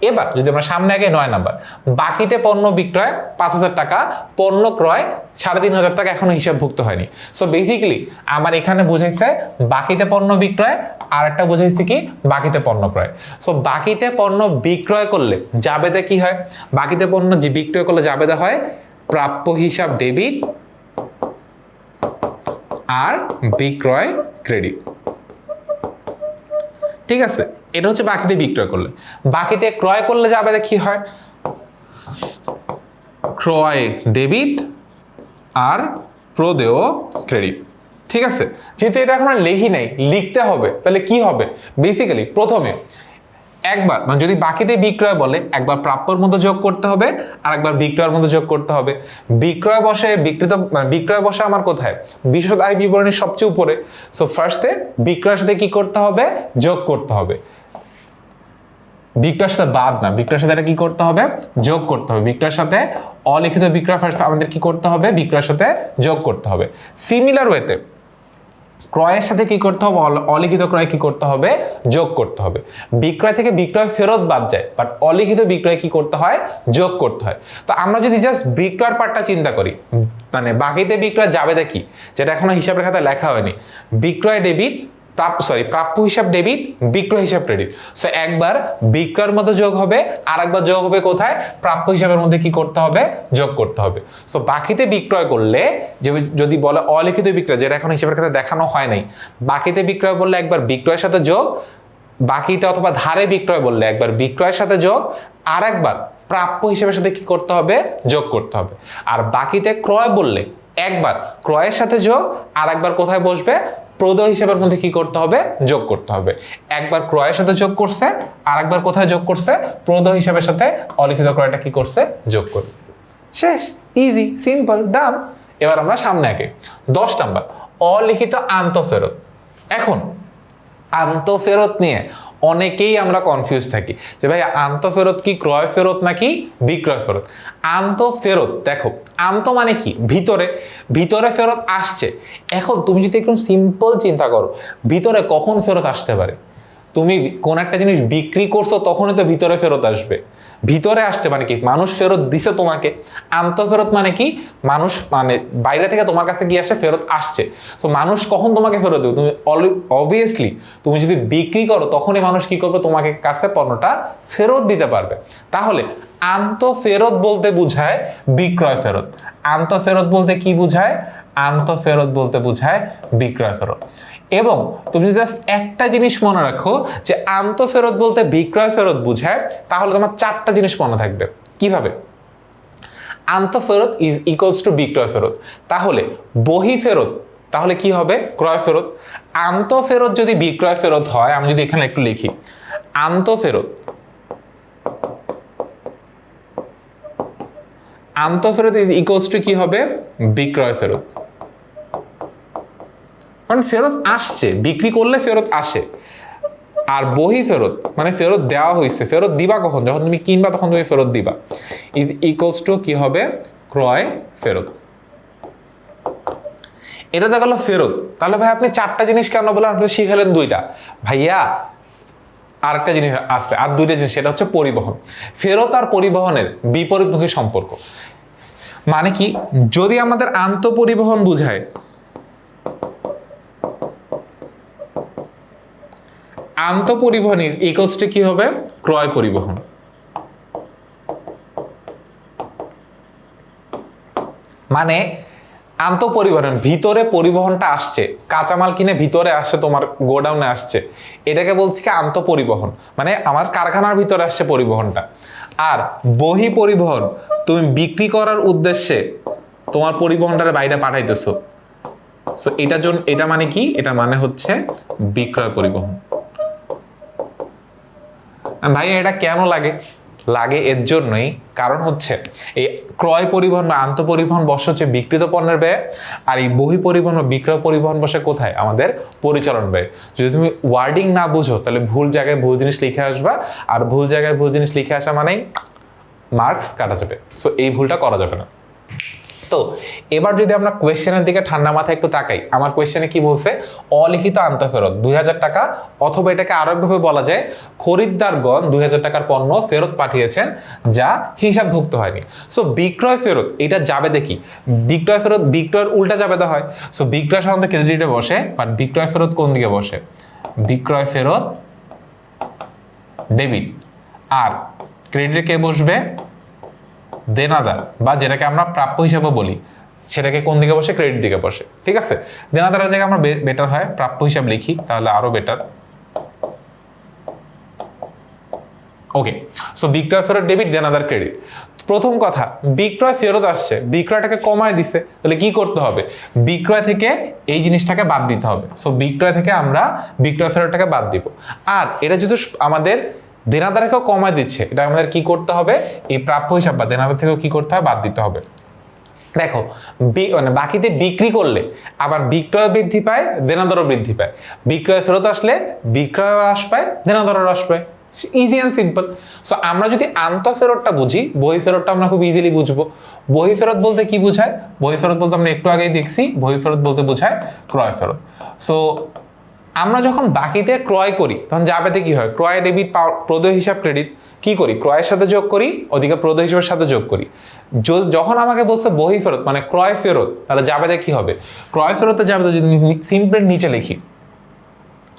এবার যদি আমরা সামনে আগে 9 নাম্বার, বাকিতে পণ্য বিক্রয় 5000 টাকা, পণ্য ক্রয় 3500 টাকা এখনো হিসাবভুক্ত হয়নি। সো বেসিক্যালি আমার এখানে বুঝাইছে বাকিতে পণ্য বিক্রয়, আর একটা বুঝাইছে কি? বাকিতে পণ্য ক্রয়। সো বাকিতে পণ্য বিক্রয় করলে জাবেদা কি হয়? বাকিতে পণ্য যে বিক্রয় করলে জাবেদা হয় প্রাপ্য হিসাব ডেবিট আর বিক্রয় ক্রেডিট। ঠিক আছে, এটা হচ্ছে বাকিতে বিক্রয় করলে। বাকিতে ক্রয় করলে জাবেদা কি হয়? ক্রয় ডেবিট আর প্রদেয় ক্রেডিট। ঠিক আছে, যেহেতু এটা এখন আর লিখি নাই, লিখতে হবে, তাহলে কি হবে? বেসিক্যালি প্রথমে একবার মানে যদি বাকিতে বিক্রয় বলে একবার প্রাপ্যর মধ্যে যোগ করতে হবে, আর একবার বিক্রয়ের মধ্যে যোগ করতে হবে। বিক্রয় বসে বিক্রয় বসে আমার কোথায়? বিশদ আয় বিবরণীর সবচেয়ে উপরে। সো ফার্স্টে বিক্রয়ের সাথে কি করতে হবে? যোগ করতে হবে। বিক্রয়ের সাথে বাদ না, বিক্রয়ের সাথে এটা কি করতে হবে? যোগ করতে হবে। বিক্রয়ের সাথে অলিখিত বিক্রয় ফার্স্ট আমাদের কি করতে হবে? বিক্রয়ের সাথে যোগ করতে হবে। সিমিলার ওয়েতে ক্রয়ের সাথে কি করতে হবে? অলিখিত ক্রয় কি করতে হবে? যোগ করতে হবে। বিক্রয় থেকে বিক্রয় ফেরত বাদ যায়, বাট অলিখিত বিক্রয় কি করতে হয়? যোগ করতে হয়। তো আমরা যদি জাস্ট বিক্রয়ের পার্টটা চিন্তা করি, মানে বাকিতে বিক্রয় যাবেদা কি, যেটা এখনো হিসাবের খাতায় লেখা হয়নি। বিক্রয় ডেবিট, প্রাপ্য হিসাব ডেবিট, বিক্রয় হিসাব ক্রেডিট। সো একবার বিক্রয়ের মধ্যে যোগ হবে, আর একবার যোগ হবে কোথায়, প্রাপ্য হিসাবের মধ্যে কি করতে হবে, যোগ করতে হবে। সো বাকিতে বিক্রয় করলে, যদি বলে অলিখিত বিক্রয়, যেটা এখন হিসাবের খাতায় দেখানো হয় নাই, বাকিতে বিক্রয় বললে একবার বিক্রয়ের সাথে যোগ, বাকিতে অথবা ধারে বিক্রয় বললে একবার বিক্রয়ের সাথে যোগ, আর একবার প্রাপ্য হিসাবের সাথে কি করতে হবে, যোগ করতে হবে। আর বাকিতে ক্রয় বললে একবার ক্রয়ের সাথে যোগ, আর একবার কোথায় বসবে, প্রদেয় হিসাবের মধ্যে কি করতে হবে, যোগ করতে হবে। একবার ক্রয়ের সাথে যোগ করছে, আর একবার কোথায় যোগ করছে, প্রদেয় হিসাবের সাথে অলিখিত ক্রয়টা কি করছে, যোগ করছে। শেষ, ইজি, সিম্পল, ডান। এবার আমরা সামনে আগে 10 নাম্বার অলিখিত আন্তঃফেরত। এখন আন্তঃফেরত নিয়ে অনেকেই আমরা কনফিউজ থাকি যে ভাই আন্তঃফেরত কি ক্রয় ফেরত নাকি বিক্রয় ফেরত। আন্তঃফেরত দেখো, আন্ত মানে কি, ভিতরে, ভিতরে ফেরত আসছে। এখন তুমি যদি একদম সিম্পল চিন্তা করো, ভিতরে কখন ফেরত আসতে পারে, তুমি কোন একটা জিনিস বিক্রি করছো তখনই তো ভিতরে ফেরত আসবে। ভিতরে আসছে মানে কি, মানুষ ফেরত দিছে তোমাকে। আন্তঃফেরত মানে কি, মানুষ মানে বাইরে থেকে তোমার কাছে কি আসে, ফেরত আসছে। তো মানুষ কখন তোমাকে ফেরত দেবে, তুমি অবভিয়াসলি তুমি যদি বিক্রি করো তখনই মানুষ কি করবে, তোমাকে কাছে পণ্যটা ফেরত দিতে পারবে। তাহলে আন্তঃফেরত বলতে বোঝায় বিক্রয় ফেরত। আন্তঃফেরত বলতে কি বোঝায়, আন্তঃফেরত বলতে বোঝায় বিক্রয় ফেরত। এবং তুমি জাস্ট একটা জিনিস মনে রাখো যে আন্তঃফেরত বলতে বিক্রয় ফেরত বোঝায়, তাহলে তোমার 4টা জিনিস মনে থাকবে। কিভাবে? আন্তঃফেরত ইজ ইকুয়ালস টু বিক্রয় ফেরত, তাহলে বহি ফেরত তাহলে কি হবে, ক্রয় ফেরত। আন্তঃফেরত যদি বিক্রয় ফেরত হয়, আমি যদি এখানে একটু লিখি, আন্তঃফেরত, আন্তঃফেরত ইজ ইকুয়ালস টু কি হবে, বিক্রয় ফেরত। কারণ ফেরত আসছে, বিক্রি করলে ফেরত আসে। আর বহি ফেরত মানে ফেরত দেওয়া হয়েছে, ফেরত দিবা কখন, যখন তুমি কিনবা তখন তুমি ফেরত দিবা, ইজ ইকুয়ালস টু কি হবে, ক্রয় ফেরত। এটা তো গেল ফেরত। তাহলে ভাই আপনি 4টা জিনিস কেন বলেন, আপনি শিখালেন 2টা। ভাইয়া আরেকটা জিনিস আসছে, আর 2টা জিনিস, সেটা হচ্ছে পরিবহন। ফেরত আর পরিবহনের বিপরীতমুখী সম্পর্ক। মানে কি, যদি আমাদের আন্তঃপরিবহন বুঝায়, আন্তঃপরিবহন ইজ ইকুয়ালস টু কি হবে, ক্রয় পরিবহন। মানে আন্তঃপরিবহন, ভিতরে পরিবহনটা আসছে, কাঁচামাল কিনে ভিতরে আসছে, তোমার গোডাউনে আসছে, এটাকে বলছি কি আন্তঃপরিবহন, মানে আমার কারখানার ভিতরে আসছে পরিবহনটা। আর বহি পরিবহন, তুমি বিক্রি করার উদ্দেশ্যে তোমার পরিবহনটারে বাইরে পাঠাইতেছো। সো এটার জন্য, এটা মানে কি, এটা মানে হচ্ছে বিক্রয় পরিবহন। ভাই এটা কেন লাগে, লাগে এর জন্যই, কারণ হচ্ছে এই ক্রয় পরিবহন বা আন্তঃপরিবহন বসে হচ্ছে বিক্রিত পণ্যের ব্যয়, আর এই বহি পরিবহন বা বিক্রয় পরিবহন বসে কোথায়, আমাদের পরিচালন ব্যয়। যদি তুমি ওয়ার্ডিং না বুঝো তাহলে ভুল জায়গায় ভুল জিনিস লিখে আসবা, আর ভুল জায়গায় ভুল জিনিস লিখে আসা মানেই মার্কস কাটা যাবে। সো এই ভুলটা করা যাবে না। তো এবার যদি আমরা কোয়েশ্চেনের দিকে ঠান্ডা মাথায় একটু তাকাই, আমার কোয়েশ্চেনে কি বলছে, অলিখিত আন্তঃফেরত 2000 টাকা, অথবা এটাকে আরো একভাবে বলা যায়, খরিদ্দারগণ 2000 টাকার পণ্য ফেরত পাঠিয়েছেন যা হিসাবভুক্ত হয়নি। সো বিক্রয় ফেরত এটা যাবে দেখি, বিক্রয় ফেরত বিক্রয়ের উল্টা যাবেদা হয়। সো বিক্রয় সাধারণত ক্রেডিটে বসে, বাট বিক্রয় ফেরত কোন দিকে বসে, বিক্রয় ফেরত ডেবিট। আর ক্রেডিটে কে বসবে, দেনাদার, বা যেটাকে আমরা প্রাপ্য হিসাবে বলি, সেটাকে কোন দিকে বসে, ক্রেডিট দিকে বসে। ঠিক আছে, দেনাদারের জায়গায় আমরা বেটার হয় প্রাপ্য হিসাব লিখি, তাহলে আরো বেটার। ওকে, সো বিক্রয় ফেরত ডেবিট, দেনাদার ক্রেডিট। প্রথম কথা, বিক্রয় ফেরত আসছে, বিক্রয়টাকে কমায় দিছে, তাহলে কি করতে হবে, বিক্রয় থেকে এই জিনিসটাকে বাদ দিতে হবে। সো বিক্রয় থেকে আমরা বিক্রয় ফেরতটাকে বাদ দিব। আর এটা যদি আমাদের দেনাদারকেও কমায় দিচ্ছে, এটা আমাদের কি করতে হবে, এই প্রাপ্য হিসাব বা দেনাদার থেকেও কি করতে হবে, বাদ দিতে হবে। দেখো মানে বাকিতে বিক্রি করলে আবার বিক্রয় বৃদ্ধি পায়, দেনাদারও বৃদ্ধি পায়। বিক্রয় ফেরত আসলে বিক্রয় হ্রাস পায়, দেনাদারও হ্রাস পায়। Easy and simple. সো আমরা যদি আন্তঃফেরতটা বুঝি, বহি ফেরতটা আমরা খুব ইজিলি বুঝবো। বহি ফেরত বলতে কি বোঝায়, বহি ফেরত বলতে আমরা একটু আগেই দেখছি, বহি ফেরত বলতে বোঝায় ক্রয় ফেরত। সো আমরা যখন বাকিতে ক্রয় করি তখন যাবেতে কি হয়, ক্রয় ডেবিট প্রদেয় হিসাব ক্রেডিট কি করি, ক্রয়ের সাথে যোগ করি, ওদিকে প্রদেয় হিসাবের সাথে যোগ করি। যখন আমাকে বলছে বহি ফেরত মানে ক্রয় ফেরত, তাহলে যাবেতে কি হবে, ক্রয় ফেরতে যাবেতে যদি সিম্পল নিচে লিখি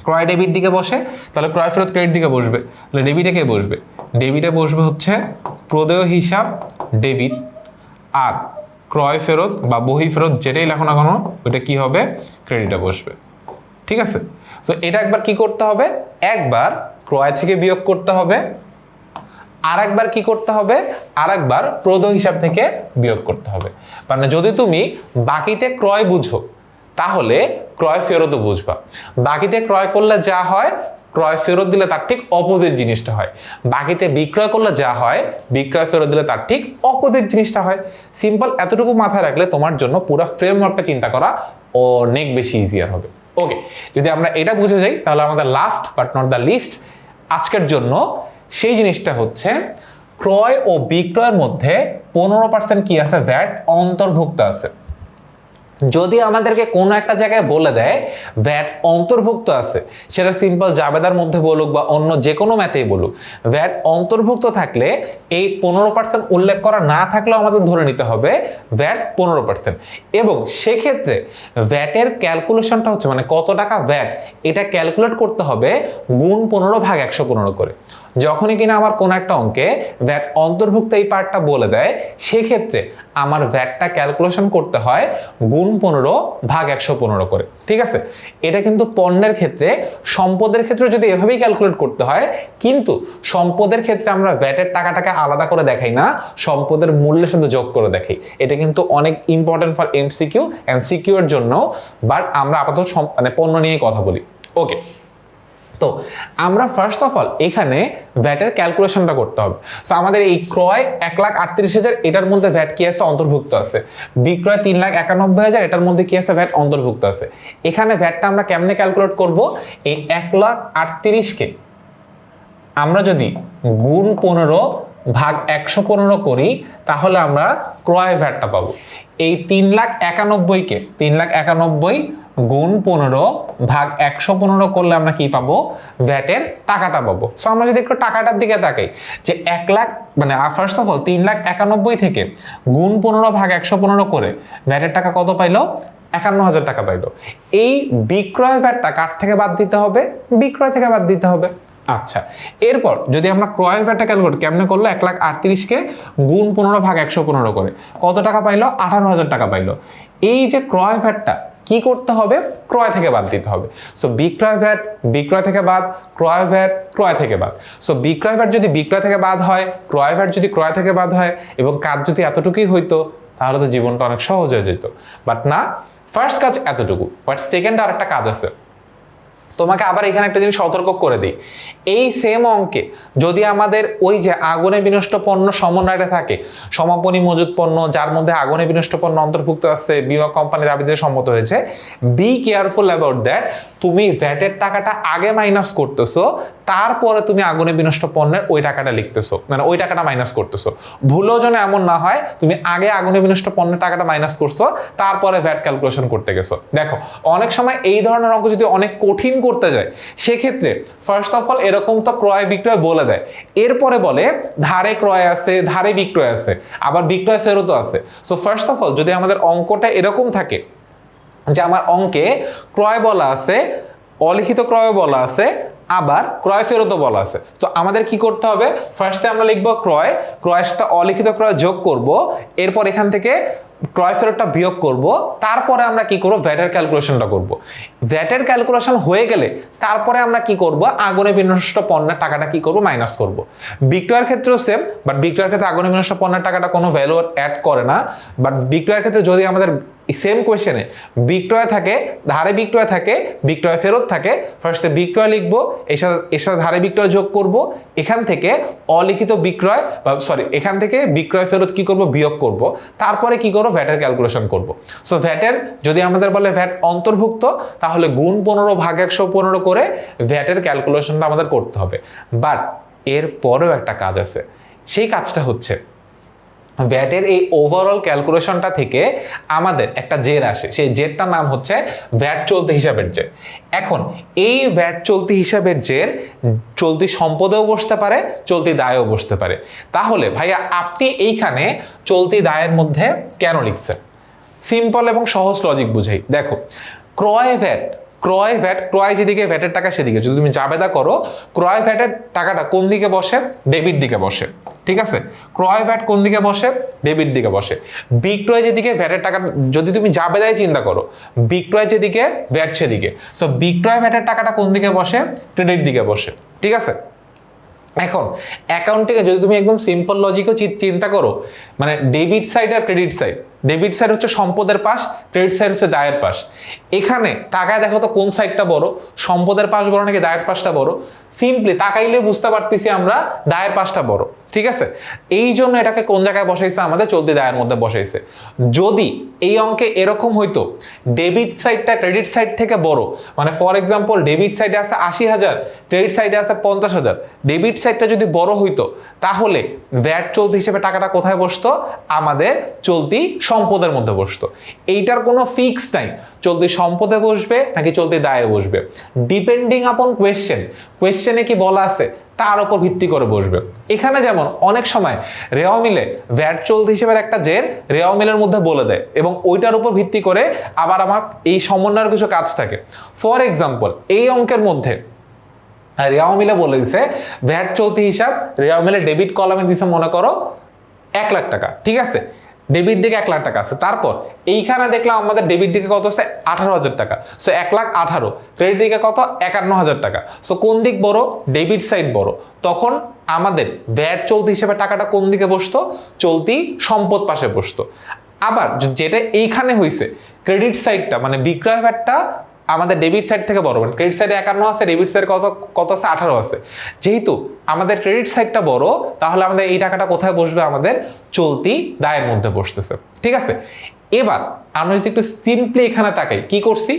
ক্রয় ডেবিট দিকে বসে, তাহলে ক্রয় ফেরত ক্রেডিট দিকে বসবে, তাহলে ডেবিটে কে বসবে, ডেবিটে বসবে হচ্ছে প্রদেয় হিসাব ডেবিট, আর ক্রয় ফেরত বা বহি ফেরত যেটাই লেখো না কেন ওইটা কি হবে, ক্রেডিটে বসবে। ঠিক আছে, তো এটা একবার কি করতে হবে, একবার ক্রয় থেকে বিয়োগ করতে হবে, আর একবার কি করতে হবে, আর একবার প্রদেয় হিসাব থেকে বিয়োগ করতে হবে। মানে যদি তুমি বাকিতে ক্রয় বুঝো তাহলে ক্রয় ফেরতও বুঝবা। বাকিতে ক্রয় করলে যা হয়, ক্রয় ফেরত দিলে তার ঠিক অপোজিট জিনিসটা হয়। বাকিতে বিক্রয় করলে যা হয়, বিক্রয় ফেরত দিলে তার ঠিক অপোজিট জিনিসটা হয়। সিম্পল এতটুকু মাথায় রাখলে তোমার জন্য পুরো ফ্রেমওয়ার্কটা চিন্তা করা অনেক বেশি ইজিয়ার হবে। ওকে, যদি আমরা এটা বুঝে যাই তাহলে আমাদের last but not the least আজকের জন্য সেই জিনিসটা হচ্ছে ক্রয় ও বিক্রয়ের মধ্যে 15% কি আছে, ভ্যাট অন্তর্ভুক্ত আছে। যদি আমাদেরকে কোনো একটা জায়গায় বলে দেয় ভ্যাট অন্তর্ভুক্ত আছে, সেটা সিম্পল জাবেদার মধ্যে বলুক বা অন্য যে কোনো ম্যাথেই বলুক, ভ্যাট অন্তর্ভুক্ত থাকলে এই 15% উল্লেখ করা না থাকলেও আমাদের ধরে নিতে হবে ভ্যাট 15%। এবং সেক্ষেত্রে ভ্যাটের ক্যালকুলেশনটা হচ্ছে মানে কত টাকা ভ্যাট, এটা ক্যালকুলেট করতে হবে গুণ 15 ভাগ 115 করে। যখনই কিনা আমার কোনো একটা অঙ্কে ভ্যাট অন্তর্ভুক্ত এই পার্টটা বলে দেয়, সেক্ষেত্রে আমার ভ্যাটটা ক্যালকুলেশন করতে হয় গুণ 15 ভাগ 115 করে। ঠিক আছে, এটা কিন্তু পণ্যের ক্ষেত্রে, সম্পদের ক্ষেত্রে যদি এভাবেই ক্যালকুলেট করতে হয়, কিন্তু সম্পদের ক্ষেত্রে আমরা ভ্যাটের টাকাটাকে আলাদা করে দেখাই না, সম্পদের মূল্যের সাথে যোগ করে দেখাই। এটা কিন্তু অনেক important for MCQ and CQ এর জন্য, বাট আমরা আপাতত মানে পণ্য নিয়ে কথা বলি। ওকে, তো আমরা ফার্স্ট অফ অল এখানে ভ্যাটের ক্যালকুলেশনটা করতে হবে। সো আমাদের এই ক্রয় 1,38,000 এটার মধ্যে ভ্যাট কি আছে, অন্তর্ভুক্ত আছে। বিক্রয় 3,91,000 এটার মধ্যে কি আছে, ভ্যাট অন্তর্ভুক্ত আছে। এখানে ভ্যাটটা আমরা কেমনে ক্যালকুলেট করব, এই 1,38,000 কে আমরা যদি গুণ 15 ভাগ 115 করি তাহলে আমরা ক্রয় ভ্যাটটা পাবো। এই 3,91,000 কে 3,91,000 গুণ 15 ভাগ 115 করলে আমরা কি পাবো, ভ্যাটের টাকাটা পাবো। সো আমরা যদি একটু টাকাটার দিকে তাকাই, যে 1 লাখ মানে ফার্স্ট অফ অল 3,91,000 থেকে গুণ 15 ভাগ 115 করে ভ্যাটের টাকা কত পাইলো, 51,000 টাকা পাইলো। এই বিক্রয় ভ্যাটটা কার থেকে বাদ দিতে হবে, বিক্রয় থেকে বাদ দিতে হবে। আচ্ছা, এরপর যদি আমরা ক্রয়ের ভ্যাটটা ক্যালকুলেট কেমনে করলো, 1,38,000 কে গুণ 15 ভাগ 115 করে কত টাকা পাইলো, 18,000 টাকা পাইলো। এই যে ক্রয় ভ্যাটটা কি করতে হবে, ক্রয় থেকে বাদ দিতে হবে। সো বিক্রয় ভ্যাট বিক্রয় থেকে বাদ, ক্রয় ভ্যাট ক্রয় থেকে বাদ। সো বিক্রয় ভ্যাট যদি বিক্রয় থেকে বাদ হয়, ক্রয় ভ্যাট যদি ক্রয় থেকে বাদ হয়, এবং কাজ যদি এতটুকুই হইতো তাহলে তো জীবনটা অনেক সহজ হয়ে যেত। বাট না, ফার্স্ট কাজ এতটুকু, বাট সেকেন্ড আর একটা কাজ আছে। তোমাকে আবার এখানে একটা জিনিস সতর্ক করে দিই, এই সেম অঙ্কে যদি আমাদের ওই যে আগুনে বিনষ্ট পণ্য সমন্বয়টা থাকে, সমাপনী মজুত পণ্য যার মধ্যে আগুনে বিনষ্ট পণ্য অন্তর্ভুক্ত আছে, বীমা কোম্পানি দাবিতে সম্মত হয়েছে, বি কেয়ারফুল অ্যাবাউট দ্যাট। তুমি ভ্যাটের টাকাটা আগে মাইনাস করতেছো, তারপরে তুমি আগুনে বিনষ্ট পণ্যের ওই টাকাটা লিখতেছো, মানে ওই টাকাটা মাইনাস করতেছো। ভুলও যেন এমন না হয় তুমি আগে আগুনে বিনষ্ট পণ্যের টাকাটা মাইনাস করছো, তারপরে ভ্যাট ক্যালকুলেশন করতে গেছো। দেখো, অনেক সময় এই ধরনের অঙ্ক যদি অনেক কঠিন করতে যায়, সেক্ষেত্রে ফার্স্ট অফ অল এরকম তো ক্রয় বিক্রয় বলে দেয়, এরপরে বলে ধারে ক্রয় আছে, ধারে বিক্রয় আছে, আবার বিক্রয় ফেরতও আছে। সো ফার্স্ট অফ অল যদি আমাদের অঙ্কটা এরকম থাকে যে আমার অঙ্কে ক্রয় বলা আছে, অলিখিত ক্রয় বলা আছে, আবার ক্রয় ফেরতও বলা আছে, তো আমাদের কি করতে হবে, ফার্স্টে আমরা লিখবো ক্রয়, ক্রয়ের সাথে অলিখিত ক্রয় যোগ করব, এরপর এখান থেকে ক্রয় ফেরতটা বিয়োগ করব, তারপরে আমরা কি করব, ভ্যাটের ক্যালকুলেশনটা করব। ভ্যাটের ক্যালকুলেশন হয়ে গেলে তারপরে আমরা কি করব, আগুনে বিনষ্ট পণ্যের টাকাটা কি করব, মাইনাস করব। বিক্রয়ের ক্ষেত্রেও সেম, বাট বিক্রয়ের ক্ষেত্রে আগুনে বিনষ্ট পণ্যের টাকাটা কোনো ভ্যালু অ্যাড করে না। বাট বিক্রয়ের ক্ষেত্রে যদি আমাদের সেম কোয়েশ্চেনে বিক্রয় থাকে, ধারে বিক্রয় থাকে, বিক্রয় ফেরত থাকে, ফার্স্টে বিক্রয় লিখবো, এর সাথে ধারে বিক্রয় যোগ করব, এখান থেকে অলিখিত বিক্রয় বা এখান থেকে বিক্রয় ফেরত কি করব, বিয়োগ করব, তারপরে কি করব, ভ্যাটের ক্যালকুলেশন করব। সো ভ্যাটের যদি আমাদের বলে ভ্যাট অন্তর্ভুক্ত, তাহলে গুণ 15 ভাগ 115 করে ভ্যাটের ক্যালকুলেশনটা আমাদের করতে হবে। বাট এর পরেও একটা কাজ আছে, সেই কাজটা হচ্ছে ভ্যাটের এই ওভারঅল ক্যালকুলেশনটা থেকে আমাদের একটা জের আসে, সেই জেরটার নাম হচ্ছে ভ্যাট চলতি হিসাবের জের। এখন এই ভ্যাট চলতি হিসাবের জের চলতি সম্পদেও বসতে পারে, চলতি দায়েও বসতে পারে। তাহলে ভাইয়া আপনি এইখানে চলতি দায়ের মধ্যে কেন লিখছেন? সিম্পল এবং সহজ লজিক বুঝাই। দেখো, ক্রয় ভ্যাট, ক্রয় যেদিকে ভ্যাটের টাকা সেদিকে, যদি তুমি জাবেদা করো ক্রয় ভ্যাটের টাকাটা কোন দিকে বসে? ডেবিট দিকে বসে, ঠিক আছে? ক্রয় ভ্যাট কোন দিকে বসে? ডেবিট দিকে বসে। বিক্রয় যেদিকে ভ্যাটের টাকা, যদি তুমি জাবেদায় চিন্তা করো, বিক্রয় যেদিকে ভ্যাট সেদিকে, সো বিক্রয় ভ্যাটের টাকাটা কোন দিকে বসে? ক্রেডিট দিকে বসে, ঠিক আছে? এখন অ্যাকাউন্টিংয়ে যদি তুমি একদম সিম্পল লজিকও চিন্তা করো, মানে ডেবিট সাইড আর ক্রেডিট সাইড, ডেবিট সাইড হচ্ছে সম্পদের পাশ, ক্রেডিট সাইড হচ্ছে দায়ের পাশ। এখানে তাকায় দেখো তো কোন সাইডটা বড়, সম্পদের পাশ বড় নাকি দায়ের পাশটা বড়? সিম্পলি তাকাইলে বুঝতে পারতেছি আমরা দায়ের পাশটা বড়, ঠিক আছে? এই জন্য এটাকে কোন জায়গায় বসাইছে? আমাদের চলতি দায়ের মধ্যে বসাইছে। যদি এই অঙ্কে এরকম হইতো ডেবিট সাইডটা ক্রেডিট সাইড থেকে বড়, মানে ফর এক্সাম্পল ডেবিট সাইডে আছে 80,000, ক্রেডিট সাইডে আছে 50,000, ডেবিট সাইডটা যদি বড় হইতো তাহলে ভ্যাট চলতি হিসেবে টাকাটা কোথায় বসতো? আমাদের চলতি সম্পদের মধ্যে বসতো। এইটার কোনো ফিক্স নাই চলতি সম্পদে বসবে নাকি চলতি দায়ে বসবে, ডিপেন্ডিং আপন কোয়েশ্চেনে কি বলা আছে তার উপর ভিত্তি করে বসবে। এখানে যেমন অনেক সময় রেওয়া মিলে ভ্যাট চলতি হিসেবে একটা জের রেওয়া মিলের মধ্যে বলে দেয় এবং ওইটার উপর ভিত্তি করে আবার আমার এই সমন্বয়ের কিছু কাজ থাকে। ফর এক্সাম্পল এই অঙ্কের মধ্যে রেওয়া মিলে বলে দিছে ভ্যাট চলতি হিসাব, রেওয়া মিলে ডেবিট কলামে দিছে মনে করো 1 লাখ টাকা, ঠিক আছে? ডেবিট দিকে 1 লাখ টাকা আছে। তারপর এইখানে দেখলাম আমাদের ডেবিট দিকে কত আছে? 18,000 টাকা, সো 1,18,000। ক্রেডিট দিকে কত? 51,000 টাকা। সো কোন দিক বড়? ডেবিট সাইড বড়। তখন আমাদের ভ্যাট চলতি হিসেবে টাকাটা কোন দিকে বসতো? চলতি সম্পদ পাশে বসতো। আবার যেটা এইখানে হয়েছে ক্রেডিট সাইডটা মানে বিক্রয় ভ্যাটটা আমাদের ডেবিট সাইড থেকে বড়, মানে ক্রেডিট সাইডে 51 আছে, ডেবিট সাইড কত আছে? 18 আছে। যেহেতু আমাদের ক্রেডিট সাইডটা বড়, তাহলে আমাদের এই টাকাটা কোথায় বসবে? আমাদের চলতি দায়ের মধ্যে বসতেছে, ঠিক আছে? এবার আমরা যদি একটু সিম্পলি এখানে তাকাই, কি করছি?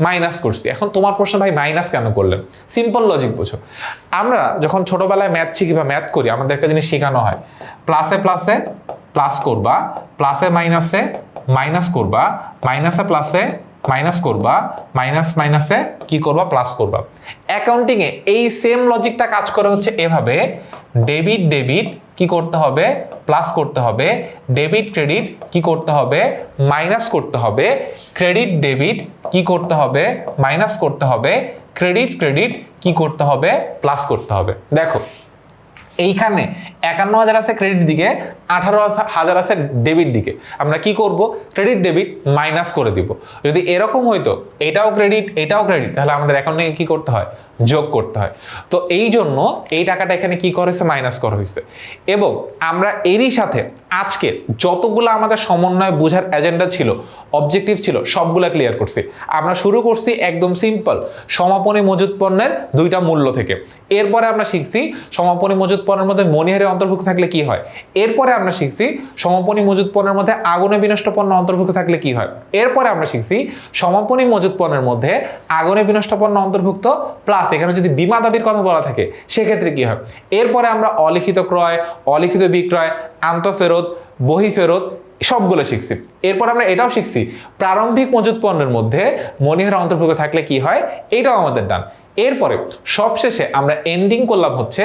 মাইনাস করছি। এখন তোমার প্রশ্ন, ভাই মাইনাস কেন করলেন? সিম্পল লজিক বোঝো। আমরা যখন ছোটবেলায় ম্যাথ শিখি বা ম্যাথ করি, আমাদের একটা জিনিস শেখানো হয়, প্লাসে প্লাসে প্লাস করবা, প্লাসে মাইনাসে মাইনাস করবা, মাইনাসে প্লাসে মাইনাস করবা, মাইনাস মাইনাসে কি করবা? প্লাস করবা। অ্যাকাউন্টিং এ এই সেম লজিকটা কাজ করে হচ্ছে এভাবে, ডেবিট ডেবিট কি করতে হবে? প্লাস করতে হবে, ডেবিট ক্রেডিট কি করতে হবে? মাইনাস করতে হবে, ক্রেডিট ডেবিট কি করতে হবে? মাইনাস করতে হবে, ক্রেডিট ক্রেডিট কি করতে হবে? প্লাস করতে হবে। দেখো এইখানে 51,000 আছে ক্রেডিট দিকে, 18,000 আছে ডেবিট দিকে। আমরা কি করব? ক্রেডিট ডেবিট মাইনাস করে দিব। যদি এরকম হইতো এটাও ক্রেডিট এটাও ক্রেডিট, তাহলে আমাদের অ্যাকাউন্টে কি করতে হয়? যোগ করতে হয়। তো এই জন্য এই টাকাটা এখানে কি করা হয়েছে? মাইনাস করা হয়েছে। এবং আমরা এরই সাথে আজকে যতগুলো আমাদের সমন্বয় বোঝার এজেন্ডা ছিল, অবজেক্টিভ ছিল, সবগুলা ক্লিয়ার করছি। আমরা শুরু করছি একদম সিম্পল সমাপনী মজুত পণ্যের দুইটা মূল্য থেকে। এরপরে আমরা শিখছি সমাপনী মজুত পণ্যের মধ্যে মনিহারি অন্তর্ভুক্ত থাকলে কি হয়। এরপরে আমরা শিখছি সমাপনী মজুত পণ্যের মধ্যে আগুনে বিনষ্ট পণ্য অন্তর্ভুক্ত থাকলে কি হয়। এরপরে আমরা শিখছি সমাপনী মজুত পণ্যের মধ্যে আগুনে বিনষ্ট পণ্য অন্তর্ভুক্ত প্লাস এখানে যদি বীমা দাবির কথা বলা থাকে সেক্ষেত্রে কি হয়। এরপরে আমরা অলিখিত ক্রয়, অলিখিত বিক্রয়, আন্তঃফেরত, বহি ফেরত সবগুলো শিখছি। এরপর আমরা এটাও শিখছি প্রারম্ভিক মজুত পণ্যের মধ্যে মনিহারি অন্তর্ভুক্ত থাকলে কি হয়, এটাও আমাদের ডান। এরপরে সবশেষে আমরা এন্ডিং করলাম হচ্ছে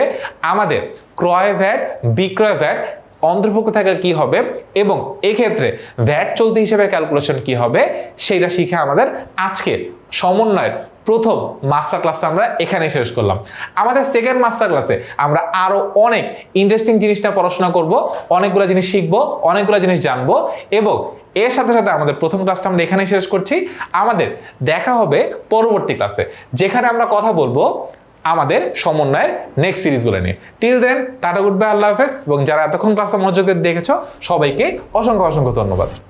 আমাদের ক্রয় ভ্যাট, বিক্রয় ভ্যাট অন্তর্ভুক্ত থাকলে কি হবে এবং এক্ষেত্রে ভ্যাট চলতি হিসেবে ক্যালকুলেশন কি হবে সেটা শিখে আমাদের আজকে সমন্বয়ের প্রথম মাস্টার ক্লাসটা আমরা এখানে শেষ করলাম। আমাদের সেকেন্ড মাস্টার ক্লাসে আমরা আরো অনেক ইন্টারেস্টিং জিনিসটা পড়াশোনা করব, অনেকগুলো জিনিস শিখবো, অনেকগুলো জিনিস জানবো এবং এর সাথে সাথে আমাদের প্রথম ক্লাসটা আমরা এখানে শেষ করছি। আমাদের দেখা হবে পরবর্তী ক্লাসে, যেখানে আমরা কথা বলবো আমাদের সমন্বয়ের নেক্সট সিরিজগুলো নিয়ে। Till then tata, good bye, আল্লাহ হাফেজ। এবং যারা এতক্ষণ ক্লাসটা মনোযোগ দিয়ে দেখেছো সবাইকে অসংখ্য অসংখ্য ধন্যবাদ।